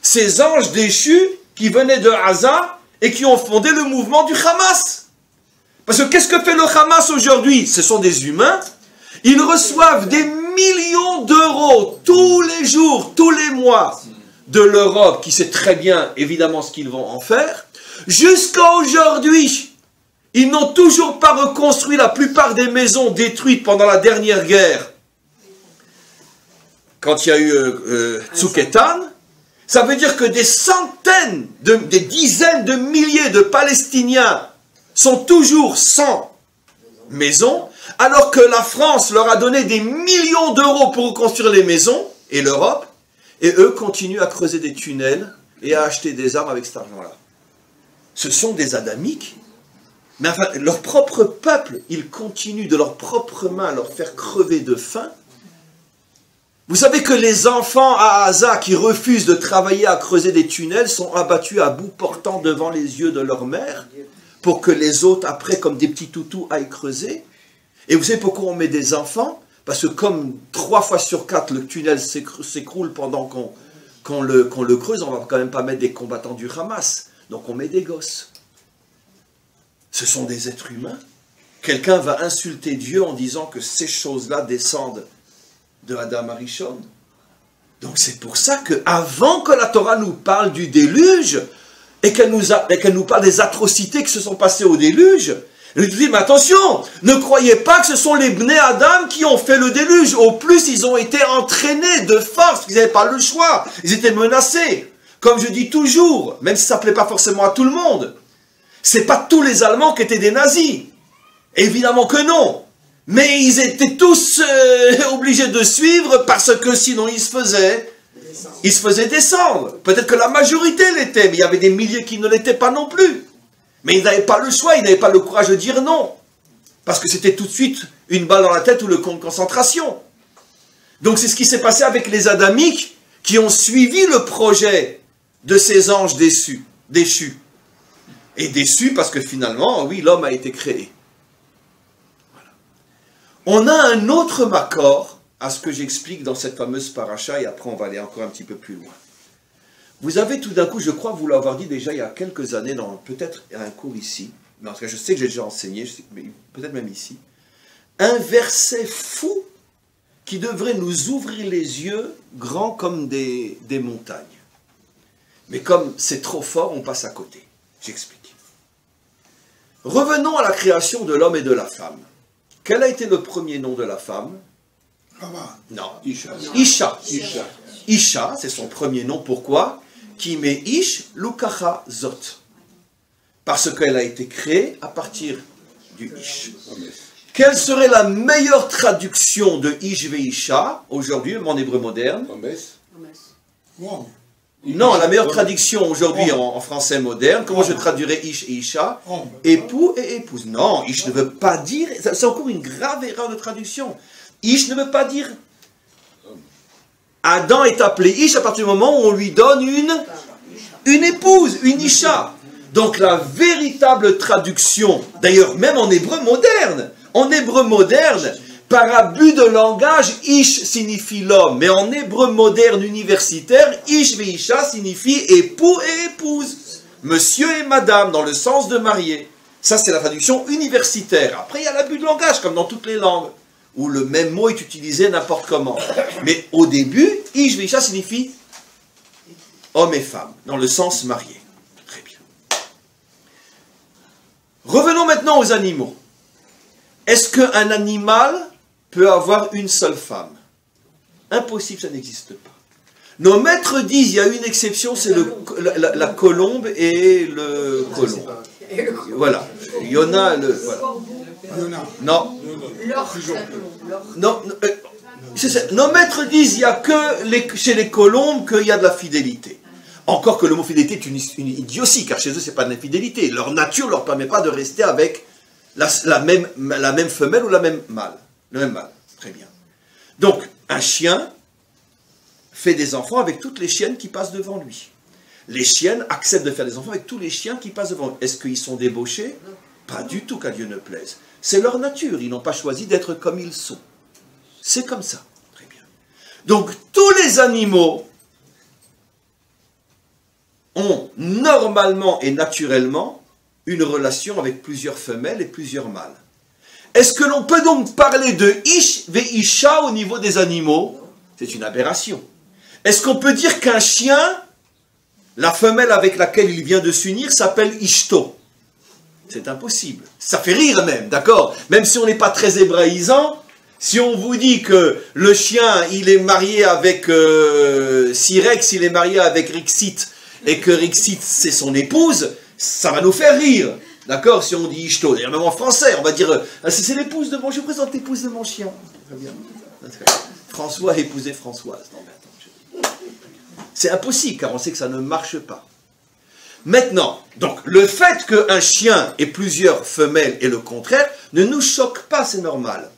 Ces anges déchus qui venaient de Gaza et qui ont fondé le mouvement du Hamas. Parce que qu'est-ce que fait le Hamas aujourd'hui? Ce sont des humains. Ils reçoivent des millions d'euros tous les jours, tous les mois de l'Europe, qui sait très bien, évidemment, ce qu'ils vont en faire. Jusqu'à aujourd'hui, ils n'ont toujours pas reconstruit la plupart des maisons détruites pendant la dernière guerre. Quand il y a eu Tzuketan, ça veut dire que des centaines, des dizaines de milliers de Palestiniens sont toujours sans maison, alors que la France leur a donné des millions d'euros pour reconstruire les maisons, et l'Europe, et eux continuent à creuser des tunnels et à acheter des armes avec cet argent-là. Ce sont des adamiques, mais enfin, leur propre peuple, ils continuent de leurs propres mains à leur faire crever de faim. Vous savez que les enfants à Gaza qui refusent de travailler à creuser des tunnels sont abattus à bout portant devant les yeux de leur mère, pour que les autres, après, comme des petits toutous, aillent creuser. Et vous savez pourquoi on met des enfants? Parce que comme 3 fois sur 4, le tunnel s'écroule pendant qu'on le creuse, on ne va quand même pas mettre des combattants du Hamas. Donc on met des gosses. Ce sont des êtres humains. Quelqu'un va insulter Dieu en disant que ces choses-là descendent de Adam Arishon. Donc c'est pour ça qu'avant que la Torah nous parle du déluge, et qu'elle nous parle des atrocités qui se sont passées au déluge, elle nous dit, mais attention, ne croyez pas que ce sont les Bnei Adam qui ont fait le déluge. Au plus, ils ont été entraînés de force, ils n'avaient pas le choix, ils étaient menacés. Comme je dis toujours, même si ça ne plaît pas forcément à tout le monde, c'est pas tous les Allemands qui étaient des nazis. Évidemment que non. Mais ils étaient tous obligés de suivre parce que sinon ils se faisaient descendre. Peut-être que la majorité l'était, mais il y avait des milliers qui ne l'étaient pas non plus. Mais ils n'avaient pas le choix, ils n'avaient pas le courage de dire non. Parce que c'était tout de suite une balle dans la tête ou le camp de concentration. Donc c'est ce qui s'est passé avec les Adamiques qui ont suivi le projet de ces anges déchus. Et déçus parce que finalement, oui, l'homme a été créé. Voilà. On a un autre makor à ce que j'explique dans cette fameuse paracha, et après on va aller encore un petit peu plus loin. Vous avez tout d'un coup, je crois vous l'avoir dit déjà il y a quelques années, dans peut-être un cours ici, mais en tout cas je sais que j'ai déjà enseigné, peut-être même ici, un verset fou qui devrait nous ouvrir les yeux grands comme des montagnes. Mais comme c'est trop fort, on passe à côté. J'explique. Revenons à la création de l'homme et de la femme. Quel a été le premier nom de la femme? Non. Isha. Isha, c'est son premier nom. Pourquoi? Qui met Ish Lukacha Zot. Parce qu'elle a été créée à partir du Ish. Quelle serait la meilleure traduction de Ish Veisha aujourd'hui, en hébreu moderne? Non, la meilleure traduction aujourd'hui en français moderne, comment je traduirais Ish et Isha? Époux et épouse. Non, Ish ne veut pas dire, c'est encore une grave erreur de traduction. Ish ne veut pas dire. Adam est appelé Ish à partir du moment où on lui donne une épouse, une Isha. Donc la véritable traduction, d'ailleurs même en hébreu moderne, par abus de langage, Ish signifie l'homme. Mais en hébreu moderne universitaire, Ish veisha signifie époux et épouse. Monsieur et madame, dans le sens de marié. Ça, c'est la traduction universitaire. Après, il y a l'abus de langage, comme dans toutes les langues, où le même mot est utilisé n'importe comment. Mais au début, Ish veisha signifie homme et femme, dans le sens marié. Très bien. Revenons maintenant aux animaux. Est-ce qu'un animal peut avoir une seule femme? Impossible, ça n'existe pas. Nos maîtres disent, il y a une exception, c'est la colombe et le colombe. Voilà. Il y en a le... Voilà. Non. L'or. Non. Nos maîtres disent, il n'y a que chez les colombes qu'il y a de la fidélité. Encore que le mot fidélité est une idiotie, car chez eux, ce n'est pas de l'infidélité. Leur nature ne leur permet pas de rester avec la même femelle ou le même mâle. Très bien. Donc, un chien fait des enfants avec toutes les chiennes qui passent devant lui. Les chiennes acceptent de faire des enfants avec tous les chiens qui passent devant eux. Est-ce qu'ils sont débauchés? Pas du tout, qu'à Dieu ne plaise. C'est leur nature, ils n'ont pas choisi d'être comme ils sont. C'est comme ça. Très bien. Donc, tous les animaux ont normalement et naturellement une relation avec plusieurs femelles et plusieurs mâles. Est-ce que l'on peut donc parler de Ish ve Isha au niveau des animaux? C'est une aberration. Est-ce qu'on peut dire qu'un chien, la femelle avec laquelle il vient de s'unir, s'appelle Ishto? C'est impossible. Ça fait rire même, d'accord? Même si on n'est pas très hébraïsant, si on vous dit que le chien, il est marié avec Sirex, il est marié avec Rixit, et que Rixit, c'est son épouse, ça va nous faire rire. D'accord? Si on dit Ishto, d'ailleurs même en français, on va dire, c'est l'épouse de mon... Je vous présente l'épouse de mon chien. Très bien. François a épousé Françoise. Non, mais attends, c'est impossible, car on sait que ça ne marche pas. Maintenant, donc, le fait qu'un chien ait plusieurs femelles et le contraire, ne nous choque pas, c'est normal.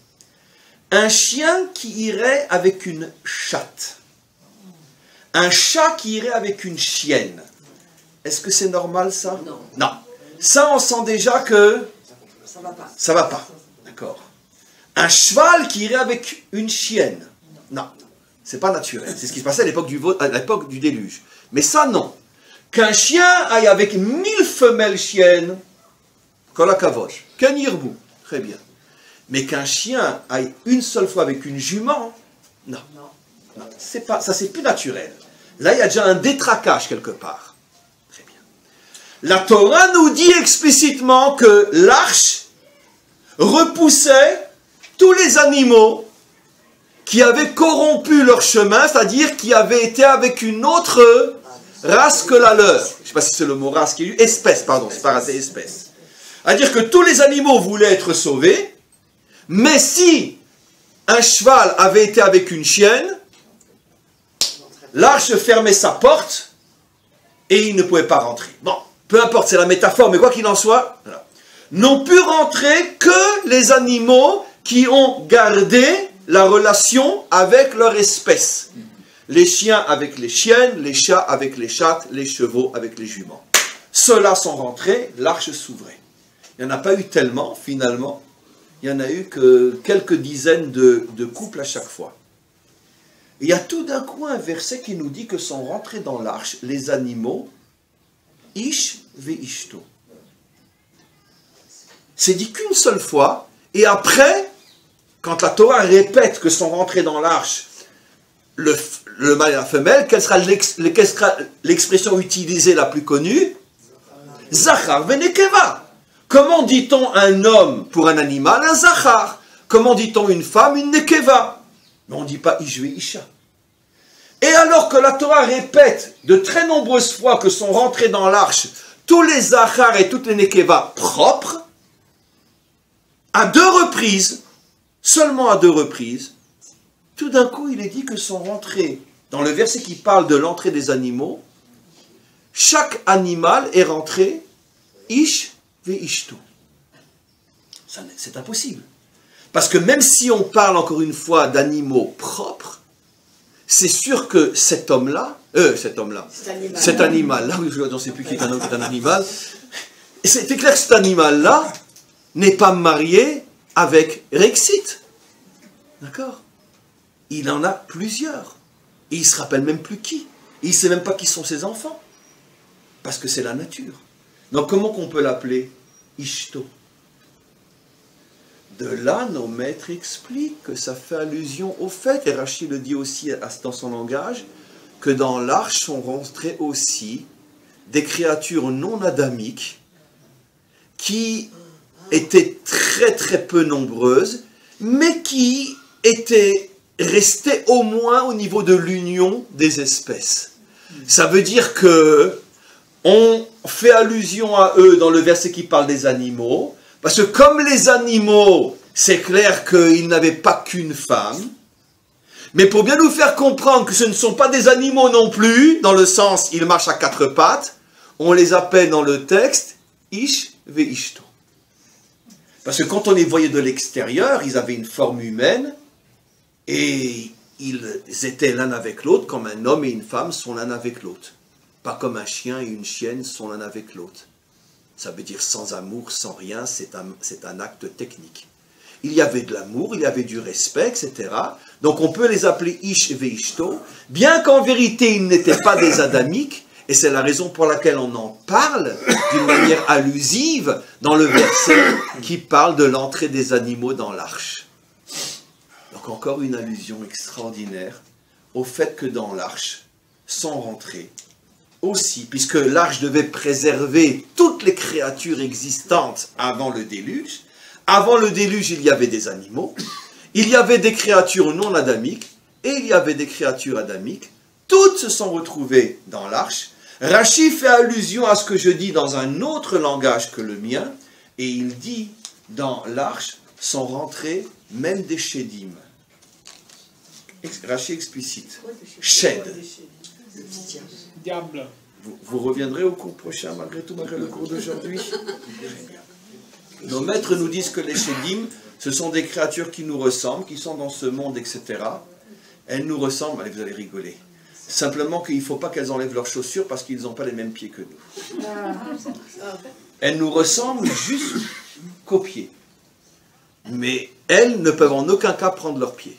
Un chien qui irait avec une chatte. Un chat qui irait avec une chienne. Est-ce que c'est normal, ça? Non. Non. Ça, on sent déjà que Ça va pas. ça va pas. D'accord. Un cheval qui irait avec une chienne. Non. C'est pas naturel. C'est ce qui se passait à l'époque du déluge. Mais ça, non. Qu'un chien aille avec 1000 femelles chiennes, kolakavosh, qu'un irbou, très bien. Mais qu'un chien aille une seule fois avec une jument, non. Non. C'est pas, ça, c'est plus naturel. Là, il y a déjà un détraquage quelque part. Très bien. La Torah nous dit explicitement que l'arche repoussait tous les animaux qui avaient corrompu leur chemin, c'est-à-dire qui avaient été avec une autre race que la leur. Je ne sais pas si c'est le mot race qui est espèce, pardon, c'est pas race, c'est espèce. C'est-à-dire que tous les animaux voulaient être sauvés, mais si un cheval avait été avec une chienne, l'arche fermait sa porte et il ne pouvait pas rentrer. Bon, peu importe, c'est la métaphore, mais quoi qu'il en soit, voilà. N'ont pu rentrer que les animaux qui ont gardé la relation avec leur espèce. Les chiens avec les chiennes, les chats avec les chattes, les chevaux avec les juments. Ceux-là sont rentrés, l'arche s'ouvrait. Il n'y en a pas eu tellement, finalement. Il n'y en a eu que quelques dizaines de couples à chaque fois. Il y a tout d'un coup un verset qui nous dit que sont rentrés dans l'arche les animaux, Ish ve Ishto. C'est dit qu'une seule fois, et après, quand la Torah répète que sont rentrés dans l'arche le mâle et la femelle, quelle sera l'expression utilisée la plus connue? Zachar ve nekeva. Comment dit-on un homme pour un animal? Un zachar. Comment dit-on une femme? Une nekeva. Mais on ne dit pas Ish ve Isha. Et alors que la Torah répète de très nombreuses fois que sont rentrés dans l'arche tous les zachar et toutes les nekeva propres, à 2 reprises, seulement à 2 reprises, tout d'un coup il est dit que sont rentrés, dans le verset qui parle de l'entrée des animaux, chaque animal est rentré Ish ve Ishto. C'est impossible. Parce que même si on parle encore une fois d'animaux propres, c'est sûr que cet animal-là, oui, je ne sais plus qui est un animal, c'est clair que cet animal-là n'est pas marié avec Rexit. D'accord? Il en a plusieurs. Et il ne se rappelle même plus qui. Et il ne sait même pas qui sont ses enfants. Parce que c'est la nature. Donc comment qu'on peut l'appeler Ishto? De là, nos maîtres expliquent que ça fait allusion au fait, et Rachid le dit aussi dans son langage, que dans l'arche sont rentrées aussi des créatures non adamiques qui étaient très très peu nombreuses, mais qui étaient restées au moins au niveau de l'union des espèces. Ça veut dire que on fait allusion à eux dans le verset qui parle des animaux, Parce que comme les animaux, c'est clair qu'ils n'avaient pas qu'une femme, mais pour bien nous faire comprendre que ce ne sont pas des animaux non plus, dans le sens ils marchent à quatre pattes, on les appelle dans le texte Ish ve'ishto. Parce que quand on les voyait de l'extérieur, ils avaient une forme humaine et ils étaient l'un avec l'autre comme un homme et une femme sont l'un avec l'autre. Pas comme un chien et une chienne sont l'un avec l'autre. Ça veut dire sans amour, sans rien, c'est un acte technique. Il y avait de l'amour, il y avait du respect, etc. Donc on peut les appeler Ish ve'ishto, bien qu'en vérité ils n'étaient pas des adamiques, et c'est la raison pour laquelle on en parle d'une manière allusive dans le verset qui parle de l'entrée des animaux dans l'arche. Donc encore une allusion extraordinaire au fait que dans l'arche sont rentrés aussi, puisque l'arche devait préserver toutes les créatures existantes avant le déluge. Avant le déluge, il y avait des animaux, il y avait des créatures non adamiques, et il y avait des créatures adamiques. Toutes se sont retrouvées dans l'arche. Rachi fait allusion à ce que je dis dans un autre langage que le mien, et il dit, dans l'arche sont rentrés même des Shedim. Rachi explicite. Shed. Diable. Vous reviendrez au cours prochain, malgré tout, malgré le cours d'aujourd'hui. Nos maîtres nous disent que les Shedim, ce sont des créatures qui nous ressemblent, qui sont dans ce monde, etc. Elles nous ressemblent, allez, vous allez rigoler. Simplement qu'il ne faut pas qu'elles enlèvent leurs chaussures parce qu'ils n'ont pas les mêmes pieds que nous. Elles nous ressemblent juste qu'aux pieds. Mais elles ne peuvent en aucun cas prendre leurs pieds.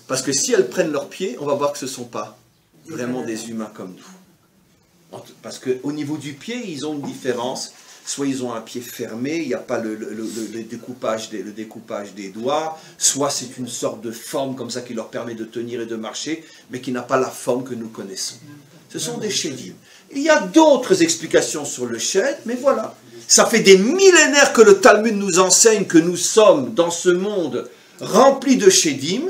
Parce que si elles prennent leurs pieds, on va voir que ce ne sont pas vraiment des humains comme nous. Parce qu'au niveau du pied, ils ont une différence. Soit ils ont un pied fermé, il n'y a pas le découpage des doigts, soit c'est une sorte de forme comme ça qui leur permet de tenir et de marcher, mais qui n'a pas la forme que nous connaissons. Ce sont des Shedim. Il y a d'autres explications sur le Shed, mais voilà. Ça fait des millénaires que le Talmud nous enseigne que nous sommes dans ce monde rempli de Shedim,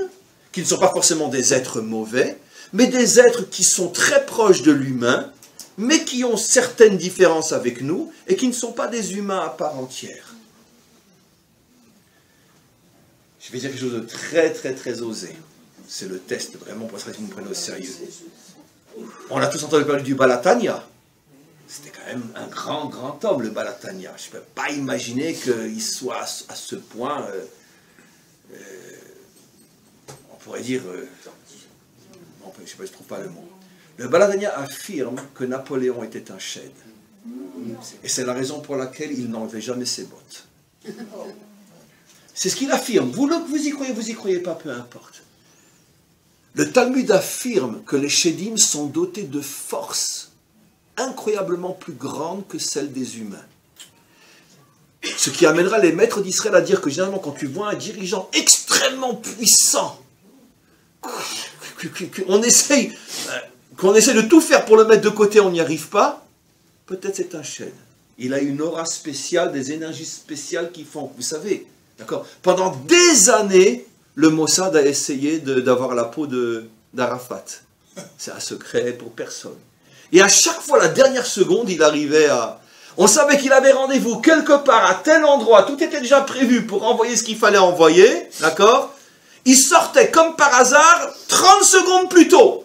qui ne sont pas forcément des êtres mauvais, mais des êtres qui sont très proches de l'humain, mais qui ont certaines différences avec nous, et qui ne sont pas des humains à part entière. Je vais dire quelque chose de très, très, très osé. C'est le test, vraiment, pour ça que vous me prenez au sérieux. On a tous entendu parler du Balatania. C'était quand même un grand, grand homme, le Balatania. Je ne peux pas imaginer qu'il soit à ce point, on pourrait dire, je ne sais pas, je ne trouve pas le mot. Le Balatania affirme que Napoléon était un Shed. Et c'est la raison pour laquelle il n'enlevait jamais ses bottes. C'est ce qu'il affirme. Vous y croyez pas, peu importe. Le Talmud affirme que les Shedim sont dotés de forces incroyablement plus grandes que celles des humains. Ce qui amènera les maîtres d'Israël à dire que généralement quand tu vois un dirigeant extrêmement puissant, qu'on essaye de tout faire pour le mettre de côté, on n'y arrive pas, peut-être c'est un Shed. Il a une aura spéciale, des énergies spéciales qui font, vous savez, d'accord, pendant des années, le Mossad a essayé d'avoir la peau d'Arafat. C'est un secret pour personne. Et à chaque fois, la dernière seconde, il arrivait à... On savait qu'il avait rendez-vous quelque part, à tel endroit, tout était déjà prévu pour envoyer ce qu'il fallait envoyer, d'accord? Il sortait comme par hasard 30 secondes plus tôt.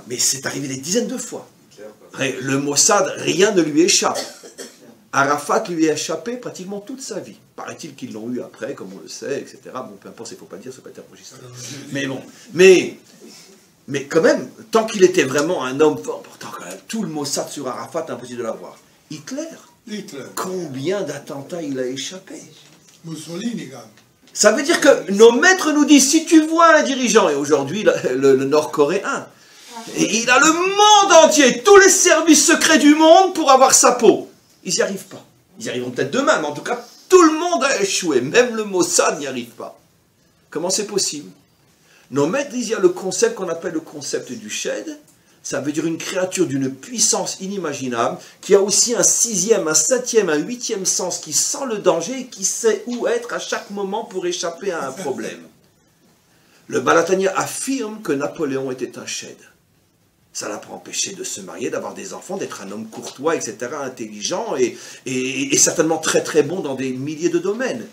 Mais c'est arrivé des dizaines de fois. Le Mossad, rien ne lui échappe. Arafat lui a échappé pratiquement toute sa vie. Paraît-il qu'ils l'ont eu après, comme on le sait, etc. Bon, peu importe, il ne faut pas le dire, ça peut être enregistré. Mais bon, mais quand même, tant qu'il était vraiment un homme fort, pourtant quand même, tout le Mossad sur Arafat, impossible de l'avoir. Hitler, combien d'attentats il a échappé? Mussolini, quand même. Ça veut dire que nos maîtres nous disent, si tu vois un dirigeant, et aujourd'hui le Nord-Coréen, et il a le monde entier, tous les services secrets du monde pour avoir sa peau. Ils n'y arrivent pas. Ils y arriveront peut-être demain, mais en tout cas, tout le monde a échoué. Même le Mossad n'y arrive pas. Comment c'est possible? Nos maîtres disent, il y a le concept qu'on appelle le concept du Shed. Ça veut dire une créature d'une puissance inimaginable, qui a aussi un sixième, un septième, un huitième sens, qui sent le danger et qui sait où être à chaque moment pour échapper à un problème. Le Balatania affirme que Napoléon était un Shed. Ça l'a pas empêché de se marier, d'avoir des enfants, d'être un homme courtois, etc., intelligent et certainement très très bon dans des milliers de domaines.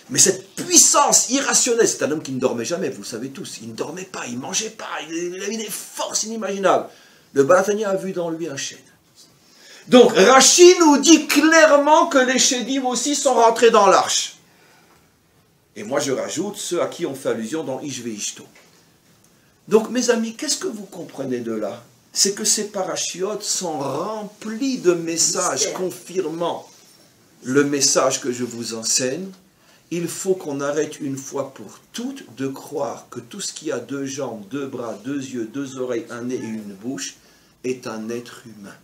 Mais cette puissance irrationnelle, c'est un homme qui ne dormait jamais, vous le savez tous. Il ne dormait pas, il ne mangeait pas, il avait des forces inimaginables. Le Baal Hatanya a vu dans lui un Shed. Donc Rashi nous dit clairement que les Shedim aussi sont rentrés dans l'arche. Et moi je rajoute ceux à qui on fait allusion dans Ish Ve'ishto. Donc mes amis, qu'est-ce que vous comprenez de là? C'est que ces parachiotes sont remplis de messages confirmant le message que je vous enseigne. Il faut qu'on arrête une fois pour toutes de croire que tout ce qui a deux jambes, deux bras, deux yeux, deux oreilles, un nez et une bouche est un être humain.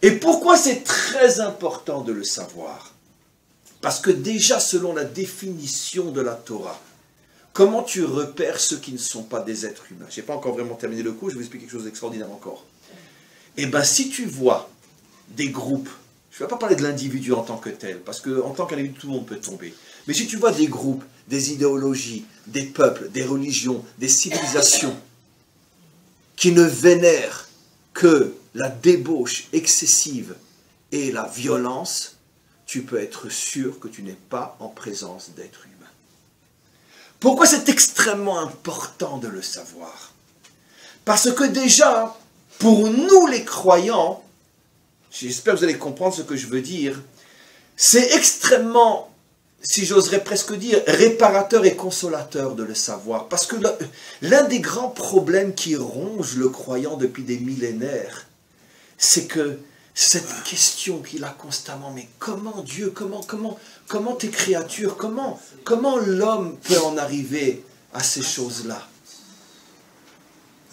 Et pourquoi c'est très important de le savoir? Parce que déjà, selon la définition de la Torah, comment tu repères ceux qui ne sont pas des êtres humains? Je n'ai pas encore vraiment terminé le cours, je vais vous expliquer quelque chose d'extraordinaire encore. Eh bien, si tu vois des groupes, je ne vais pas parler de l'individu en tant que tel, parce qu'en tant qu'individu, tout le monde peut tomber. Mais si tu vois des groupes, des idéologies, des peuples, des religions, des civilisations, qui ne vénèrent que la débauche excessive et la violence, tu peux être sûr que tu n'es pas en présence d'êtres humains. Pourquoi c'est extrêmement important de le savoir? Parce que déjà, pour nous les croyants, j'espère que vous allez comprendre ce que je veux dire, c'est extrêmement, si j'oserais presque dire, réparateur et consolateur de le savoir. Parce que l'un des grands problèmes qui ronge le croyant depuis des millénaires, c'est que cette question qu'il a constamment, mais comment Dieu, comment tes créatures, comment l'homme peut en arriver à ces choses-là?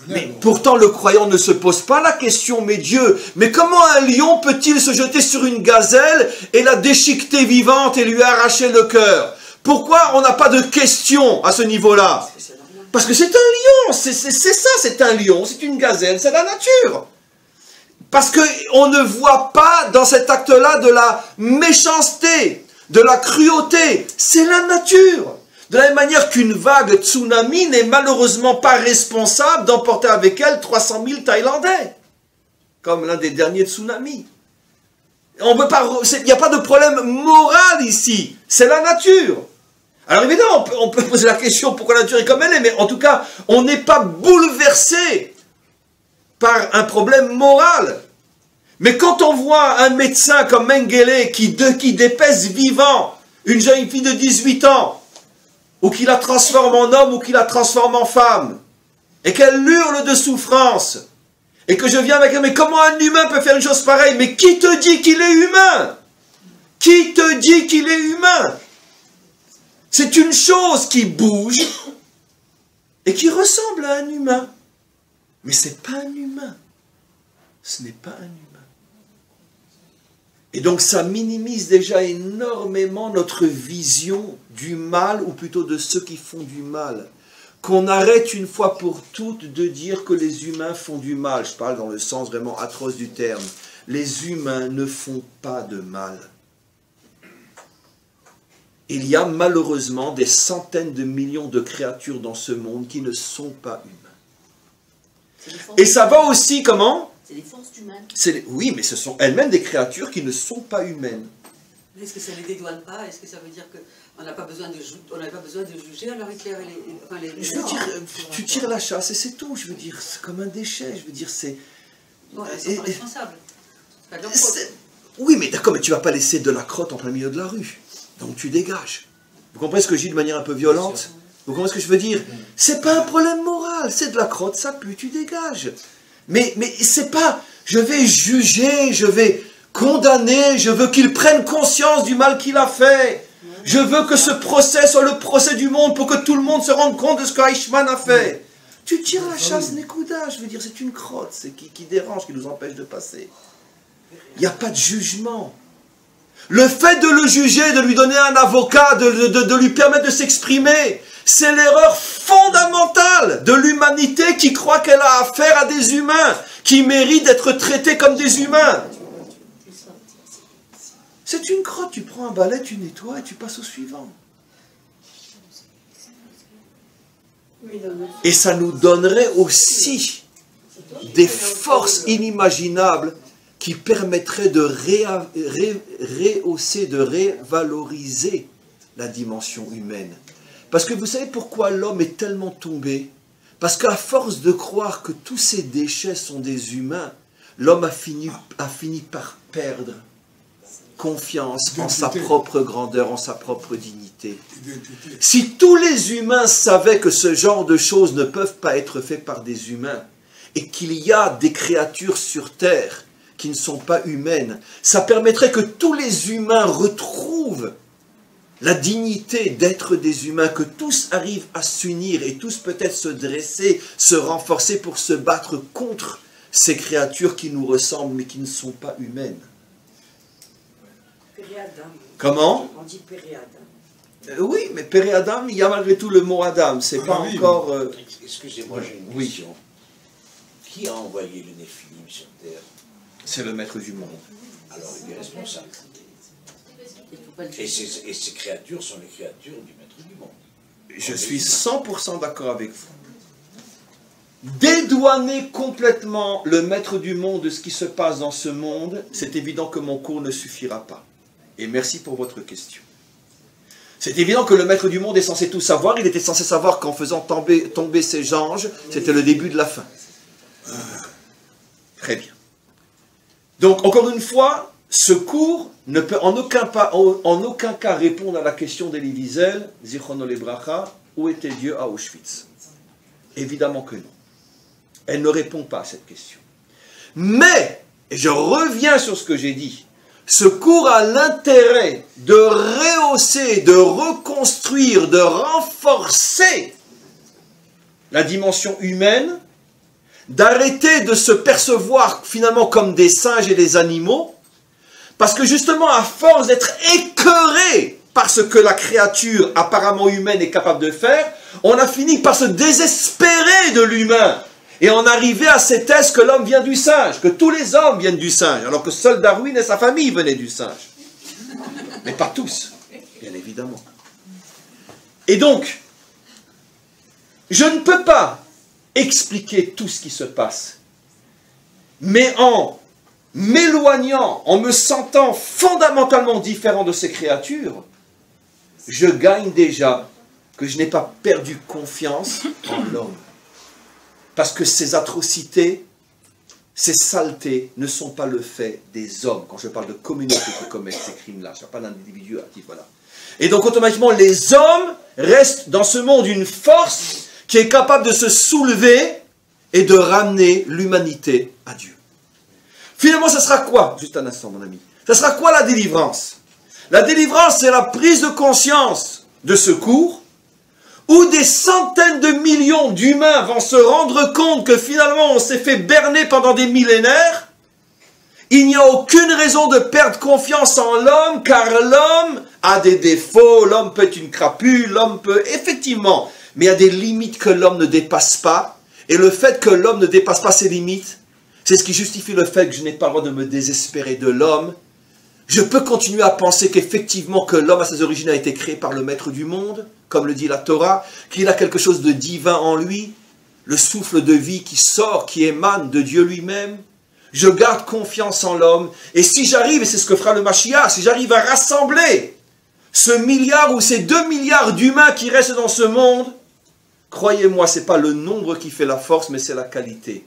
Mais pourtant le croyant ne se pose pas la question, mais Dieu, mais comment un lion peut-il se jeter sur une gazelle et la déchiqueter vivante et lui arracher le cœur? Pourquoi on n'a pas de question à ce niveau-là? Parce que c'est un lion, c'est ça, c'est un lion, c'est une gazelle, c'est la nature. Parce qu'on ne voit pas dans cet acte-là de la méchanceté, de la cruauté, c'est la nature. De la même manière qu'une vague tsunami n'est malheureusement pas responsable d'emporter avec elle 300 000 Thaïlandais, comme l'un des derniers tsunamis. Il n'y a pas de problème moral ici, c'est la nature. Alors évidemment, on peut poser la question pourquoi la nature est comme elle est, mais en tout cas, on n'est pas bouleversé par un problème moral. Mais quand on voit un médecin comme Mengele qui dépèse vivant une jeune fille de 18 ans, ou qui la transforme en homme, ou qui la transforme en femme, et qu'elle hurle de souffrance, et que je viens avec elle, mais comment un humain peut faire une chose pareille? Mais qui te dit qu'il est humain? Qui te dit qu'il est humain? C'est une chose qui bouge, et qui ressemble à un humain. Mais ce n'est pas un humain. Ce n'est pas un humain. Et donc ça minimise déjà énormément notre vision du mal, ou plutôt de ceux qui font du mal. Qu'on arrête une fois pour toutes de dire que les humains font du mal. Je parle dans le sens vraiment atroce du terme. Les humains ne font pas de mal. Il y a malheureusement des centaines de millions de créatures dans ce monde qui ne sont pas humains. Et ça va aussi, comment ? C'est des forces humaines. Oui, mais ce sont elles-mêmes des créatures qui ne sont pas humaines. Est-ce que ça ne les dédouane pas? Est-ce que ça veut dire qu'on n'a pas besoin de juger alors Hitler et les je veux dire, tu tires la chasse et c'est tout. Je veux dire, c'est comme un déchet. Je veux dire, c'est... Bon, elles sont pas responsables. Pas de leur faute. Oui, mais d'accord, mais tu ne vas pas laisser de la crotte en plein milieu de la rue. Donc tu dégages. Vous comprenez ce que je dis de manière un peu violente? Vous comprenez ce que je veux dire? C'est pas un problème moral. C'est de la crotte, ça pue, tu dégages. Mais c'est pas, je vais juger, je vais condamner, je veux qu'il prenne conscience du mal qu'il a fait. Je veux que ce procès soit le procès du monde pour que tout le monde se rende compte de ce que Eichmann a fait. Tu tires la chasse Nekuda, je veux dire, c'est une crotte, c'est qui dérange, qui nous empêche de passer. Il n'y a pas de jugement. Le fait de le juger, de lui donner un avocat, de lui permettre de s'exprimer, c'est l'erreur fondamentale de l'humanité qui croit qu'elle a affaire à des humains, qui méritent d'être traités comme des humains. C'est une crotte, tu prends un balai, tu nettoies et tu passes au suivant. Et ça nous donnerait aussi des forces inimaginables qui permettraient de rehausser, de révaloriser la dimension humaine. Parce que vous savez pourquoi l'homme est tellement tombé? Parce qu'à force de croire que tous ces déchets sont des humains, l'homme a fini par perdre confiance en sa propre grandeur, en sa propre dignité. Si tous les humains savaient que ce genre de choses ne peuvent pas être faites par des humains, et qu'il y a des créatures sur terre qui ne sont pas humaines, ça permettrait que tous les humains retrouvent la dignité d'être des humains, que tous arrivent à s'unir et tous peut-être se dresser, se renforcer pour se battre contre ces créatures qui nous ressemblent mais qui ne sont pas humaines. Péri-Adam. Comment? On dit Péri-Adam. Oui, mais Péri-Adam, il y a malgré tout le mot Adam, c'est pas encore... Excusez-moi, j'ai une oui. question. Qui a envoyé le Néphilim sur Terre? C'est le maître du monde. Alors il est responsable. Et ces créatures sont les créatures du maître du monde. Je suis 100% d'accord avec vous. Dédouaner complètement le maître du monde de ce qui se passe dans ce monde, c'est évident que mon cours ne suffira pas. Et merci pour votre question. C'est évident que le maître du monde est censé tout savoir. Il était censé savoir qu'en faisant tomber ces anges, c'était le début de la fin. Très bien. Donc, encore une fois, ce cours ne peut en aucun cas répondre à la question d'Elie Wiesel, Zichrono Lebracha, où était Dieu à Auschwitz? Évidemment que non. Elle ne répond pas à cette question. Mais, et je reviens sur ce que j'ai dit, ce cours a l'intérêt de rehausser, de reconstruire, de renforcer la dimension humaine, d'arrêter de se percevoir finalement comme des singes et des animaux, parce que justement, à force d'être écœuré par ce que la créature apparemment humaine est capable de faire, on a fini par se désespérer de l'humain. Et on arrivait à cette thèse que l'homme vient du singe, que tous les hommes viennent du singe, alors que seul Darwin et sa famille venaient du singe. Mais pas tous, bien évidemment. Et donc, je ne peux pas expliquer tout ce qui se passe, mais en m'éloignant, en me sentant fondamentalement différent de ces créatures, je gagne déjà que je n'ai pas perdu confiance en l'homme. Parce que ces atrocités, ces saletés ne sont pas le fait des hommes. Quand je parle de communautés qui commettent ces crimes-là, je ne parle pas d'individus actifs, voilà. Et donc automatiquement, les hommes restent dans ce monde une force qui est capable de se soulever et de ramener l'humanité à Dieu. Finalement, ça sera quoi? Juste un instant, mon ami. Ça sera quoi la délivrance? La délivrance, c'est la prise de conscience de ce cours, où des centaines de millions d'humains vont se rendre compte que finalement on s'est fait berner pendant des millénaires. Il n'y a aucune raison de perdre confiance en l'homme, car l'homme a des défauts, l'homme peut être une crapule, l'homme peut... Effectivement, mais il y a des limites que l'homme ne dépasse pas, et le fait que l'homme ne dépasse pas ses limites, c'est ce qui justifie le fait que je n'ai pas le droit de me désespérer de l'homme. Je peux continuer à penser qu'effectivement que l'homme à ses origines a été créé par le maître du monde, comme le dit la Torah, qu'il a quelque chose de divin en lui, le souffle de vie qui sort, qui émane de Dieu lui-même. Je garde confiance en l'homme, et si j'arrive, et c'est ce que fera le Mashiach, si j'arrive à rassembler ce milliard ou ces 2 milliards d'humains qui restent dans ce monde, croyez-moi, ce n'est pas le nombre qui fait la force, mais c'est la qualité.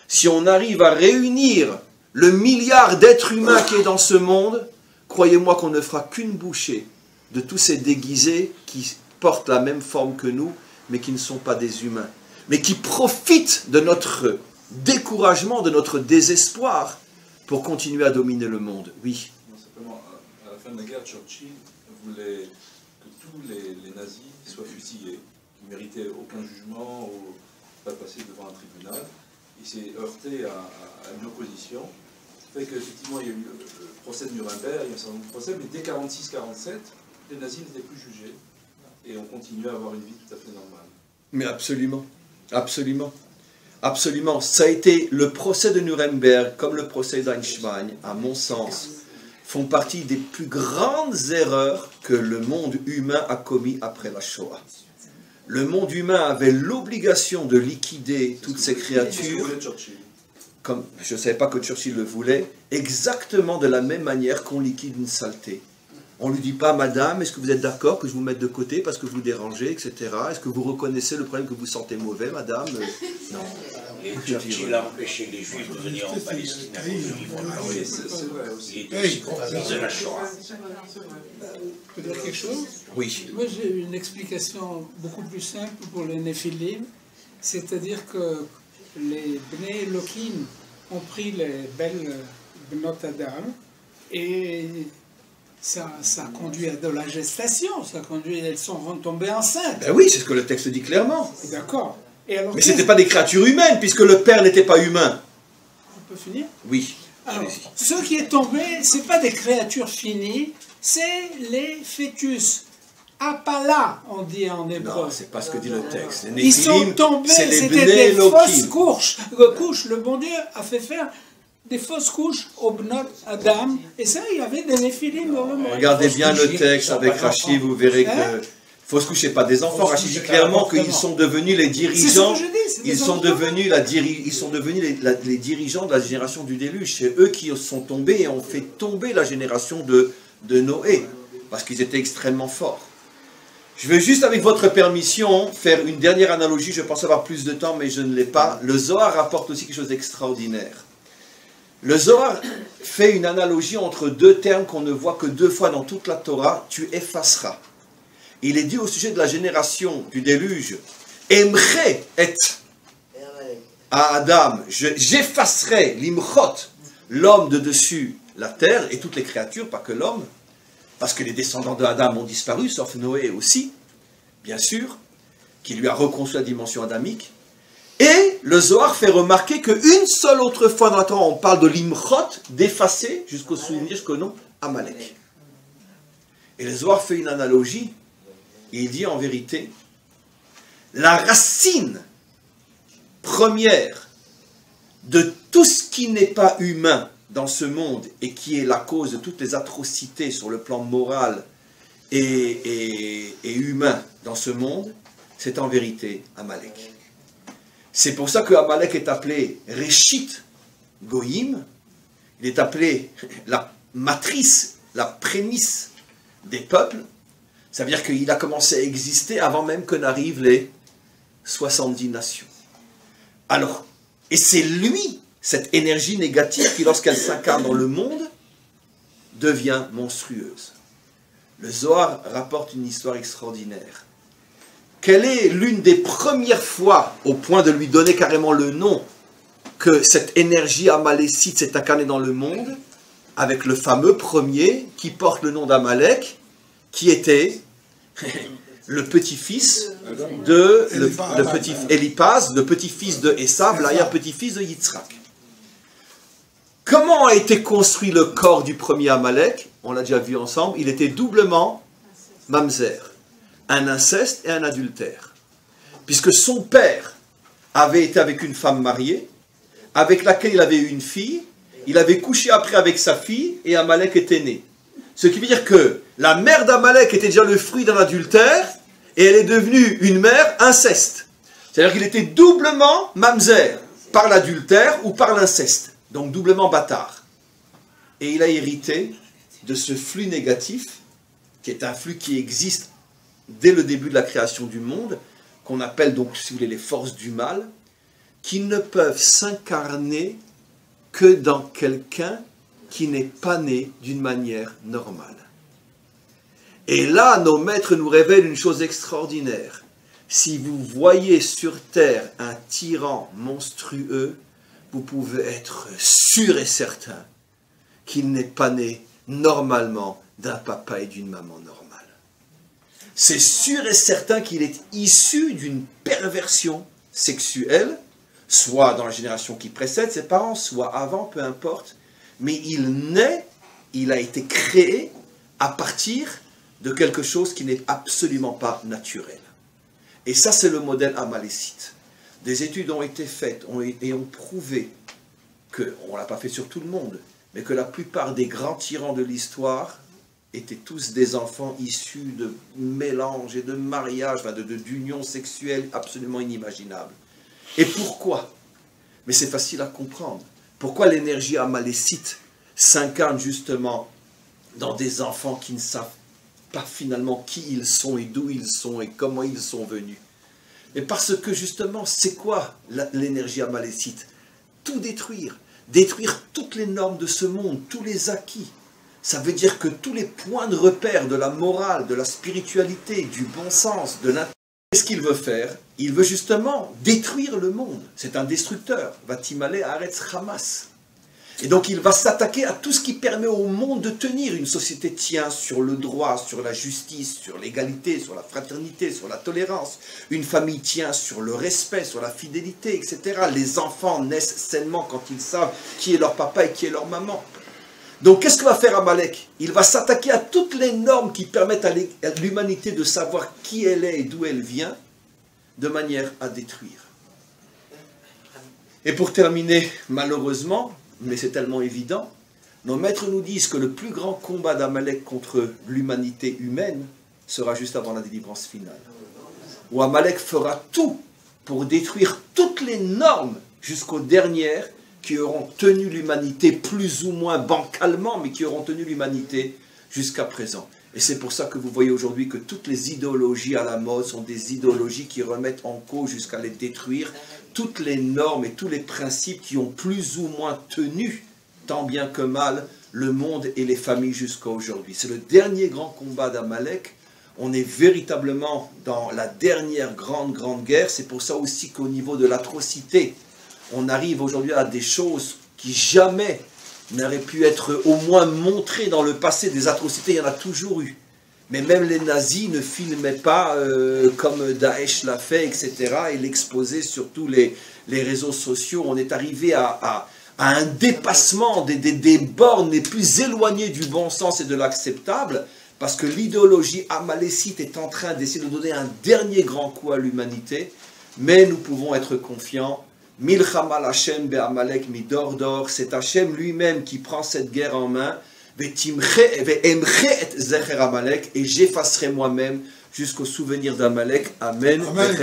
Si on arrive à réunir le milliard d'êtres humains qui est dans ce monde, croyez-moi qu'on ne fera qu'une bouchée de tous ces déguisés qui portent la même forme que nous, mais qui ne sont pas des humains, mais qui profitent de notre découragement, de notre désespoir, pour continuer à dominer le monde. Oui. Non, simplement, à la fin de la guerre, Churchill voulait que tous les nazis soient fusillés, qui ne méritaient aucun jugement ou pas passer devant un tribunal. Il s'est heurté à une opposition. Ça fait qu'effectivement, il y a eu le procès de Nuremberg, il y a un certain nombre de procès, mais dès 1946-1947, les nazis n'étaient plus jugés. Et on continue à avoir une vie tout à fait normale. Mais absolument, absolument, absolument. Ça a été le procès de Nuremberg, comme le procès d'Eichmann, à mon sens, font partie des plus grandes erreurs que le monde humain a commis après la Shoah. le monde humain avait l'obligation de liquider toutes ces créatures, comme je ne savais pas que Churchill le voulait, exactement de la même manière qu'on liquide une saleté. On ne lui dit pas, madame, est-ce que vous êtes d'accord que je vous mette de côté parce que vous dérangez, etc. Est-ce que vous reconnaissez le problème que vous sentez mauvais, madame? Non. Et Churchill a empêché les Juifs de venir en Palestine à cause du livre blanc. Il était aussi complice de la Shoah. Je peux dire quelque chose? Oui. Moi, j'ai une explication beaucoup plus simple pour les Néphilim, c'est-à-dire que les Bnei Elohim ont pris les belles Bnot Adam et ça conduit à de la gestation, ça conduit, elles sont tombées enceintes. Ben oui, c'est ce que le texte dit clairement. D'accord. Et alors, mais ce n'était pas des créatures humaines, puisque le père n'était pas humain. On peut finir? Oui. Alors, ce qui est tombé, ce n'est pas des créatures finies, c'est les fœtus. Apala, on dit en hébreu. Non, c'est pas ce que dit le texte. Les Ils sont Néphilim, tombés, c'est c'était des fausses couches. Le bon Dieu a fait faire des fausses couches au Bnot Adam, et ça, il y avait des Néphilim dans le monde. Regardez bien le texte avec Rachid, vous verrez que fausses couches, c'est pas des enfants. Rachid dit clairement qu'ils sont devenus les dirigeants. Ils sont devenus les dirigeants de la génération du déluge. C'est eux qui sont tombés et ont fait tomber la génération de Noé, parce qu'ils étaient extrêmement forts. Je vais juste, avec votre permission, faire une dernière analogie. Je pense avoir plus de temps, mais je ne l'ai pas. Le Zohar rapporte aussi quelque chose d'extraordinaire. Le Zohar fait une analogie entre deux termes qu'on ne voit que 2 fois dans toute la Torah. Tu effaceras. Il est dit au sujet de la génération du déluge, Emre et à Adam, j'effacerai l'imchot, l'homme de dessus la terre et toutes les créatures, pas que l'homme, parce que les descendants de Adam ont disparu, sauf Noé aussi, bien sûr, qui lui a reconstruit la dimension adamique. Et le Zohar fait remarquer qu'une seule autre fois dans la Torah, on parle de l'imchot, d'effacer, jusqu'au souvenir, jusqu'au nom, Amalek. Et le Zohar fait une analogie. Il dit en vérité, la racine première de tout ce qui n'est pas humain dans ce monde et qui est la cause de toutes les atrocités sur le plan moral et humain dans ce monde, c'est en vérité Amalek. C'est pour ça que Amalek est appelé Réchit Goïm, il est appelé la matrice, la prémisse des peuples. Ça veut dire qu'il a commencé à exister avant même que n'arrivent les 70 nations. Alors, et c'est lui, cette énergie négative qui, lorsqu'elle s'incarne dans le monde, devient monstrueuse. Le Zohar rapporte une histoire extraordinaire. Quelle est l'une des premières fois, au point de lui donner carrément le nom, que cette énergie amalécite s'est incarnée dans le monde, avec le fameux premier qui porte le nom d'Amalek, qui était le petit-fils de Eliphaz, le petit-fils de Esav, l'arrière-petit-fils de Yitzhak. Comment a été construit le corps du premier Amalek? On l'a déjà vu ensemble, il était doublement mamzer, un inceste et un adultère. Puisque son père avait été avec une femme mariée, avec laquelle il avait eu une fille, il avait couché après avec sa fille, et Amalek était né. Ce qui veut dire que la mère d'Amalek était déjà le fruit d'un adultère, et elle est devenue une mère inceste. C'est-à-dire qu'il était doublement mamzer, par l'adultère ou par l'inceste. Donc doublement bâtard. Et il a hérité de ce flux négatif, qui est un flux qui existe dès le début de la création du monde, qu'on appelle donc, si vous voulez, les forces du mal, qui ne peuvent s'incarner que dans quelqu'un qui n'est pas né d'une manière normale. Et là, nos maîtres nous révèlent une chose extraordinaire. Si vous voyez sur terre un tyran monstrueux, vous pouvez être sûr et certain qu'il n'est pas né normalement d'un papa et d'une maman normale. C'est sûr et certain qu'il est issu d'une perversion sexuelle, soit dans la génération qui précède ses parents, soit avant, peu importe, mais il a été créé à partir de quelque chose qui n'est absolument pas naturel. Et ça, c'est le modèle amalécite. Des études ont été faites et ont prouvé que, on ne l'a pas fait sur tout le monde, mais que la plupart des grands tyrans de l'histoire étaient tous des enfants issus de mélanges et de mariages, d'unions sexuelles absolument inimaginables. Et pourquoi? Mais c'est facile à comprendre. Pourquoi l'énergie amalécite s'incarne justement dans des enfants qui ne savent pas finalement qui ils sont et d'où ils sont et comment ils sont venus? Et parce que justement, c'est quoi l'énergie amalécite? Tout détruire. Détruire toutes les normes de ce monde, tous les acquis. Ça veut dire que tous les points de repère de la morale, de la spiritualité, du bon sens, de l'intérêt. Qu'est-ce qu'il veut faire? Il veut justement détruire le monde. C'est un destructeur. Vatimale Haaretz Hamas. Et donc il va s'attaquer à tout ce qui permet au monde de tenir. Une société tient sur le droit, sur la justice, sur l'égalité, sur la fraternité, sur la tolérance. Une famille tient sur le respect, sur la fidélité, etc. Les enfants naissent sainement quand ils savent qui est leur papa et qui est leur maman. Donc qu'est-ce que va faire Amalek? Il va s'attaquer à toutes les normes qui permettent à l'humanité de savoir qui elle est et d'où elle vient, de manière à détruire. Et pour terminer, malheureusement, mais c'est tellement évident, nos maîtres nous disent que le plus grand combat d'Amalek contre l'humanité humaine sera juste avant la délivrance finale. Où Amalek fera tout pour détruire toutes les normes jusqu'aux dernières qui auront tenu l'humanité plus ou moins bancalement, mais qui auront tenu l'humanité jusqu'à présent. Et c'est pour ça que vous voyez aujourd'hui que toutes les idéologies à la mode sont des idéologies qui remettent en cause jusqu'à les détruire toutes les normes et tous les principes qui ont plus ou moins tenu, tant bien que mal, le monde et les familles jusqu'à aujourd'hui. C'est le dernier grand combat d'Amalek. On est véritablement dans la dernière grande guerre. C'est pour ça aussi qu'au niveau de l'atrocité, on arrive aujourd'hui à des choses qui jamais n'auraient pu être au moins montrées dans le passé. Des atrocités, il y en a toujours eu. Mais même les nazis ne filmaient pas comme Daesh l'a fait, etc. et l'exposaient sur tous les réseaux sociaux. On est arrivé à un dépassement des bornes les plus éloignées du bon sens et de l'acceptable, parce que l'idéologie amalécite est en train d'essayer de donner un dernier grand coup à l'humanité. Mais nous pouvons être confiants. Milchamal Hashem be'amalek midor, c'est Hashem lui-même qui prend cette guerre en main. Et j'effacerai moi-même jusqu'au souvenir d'Amalek. Amen. Amen.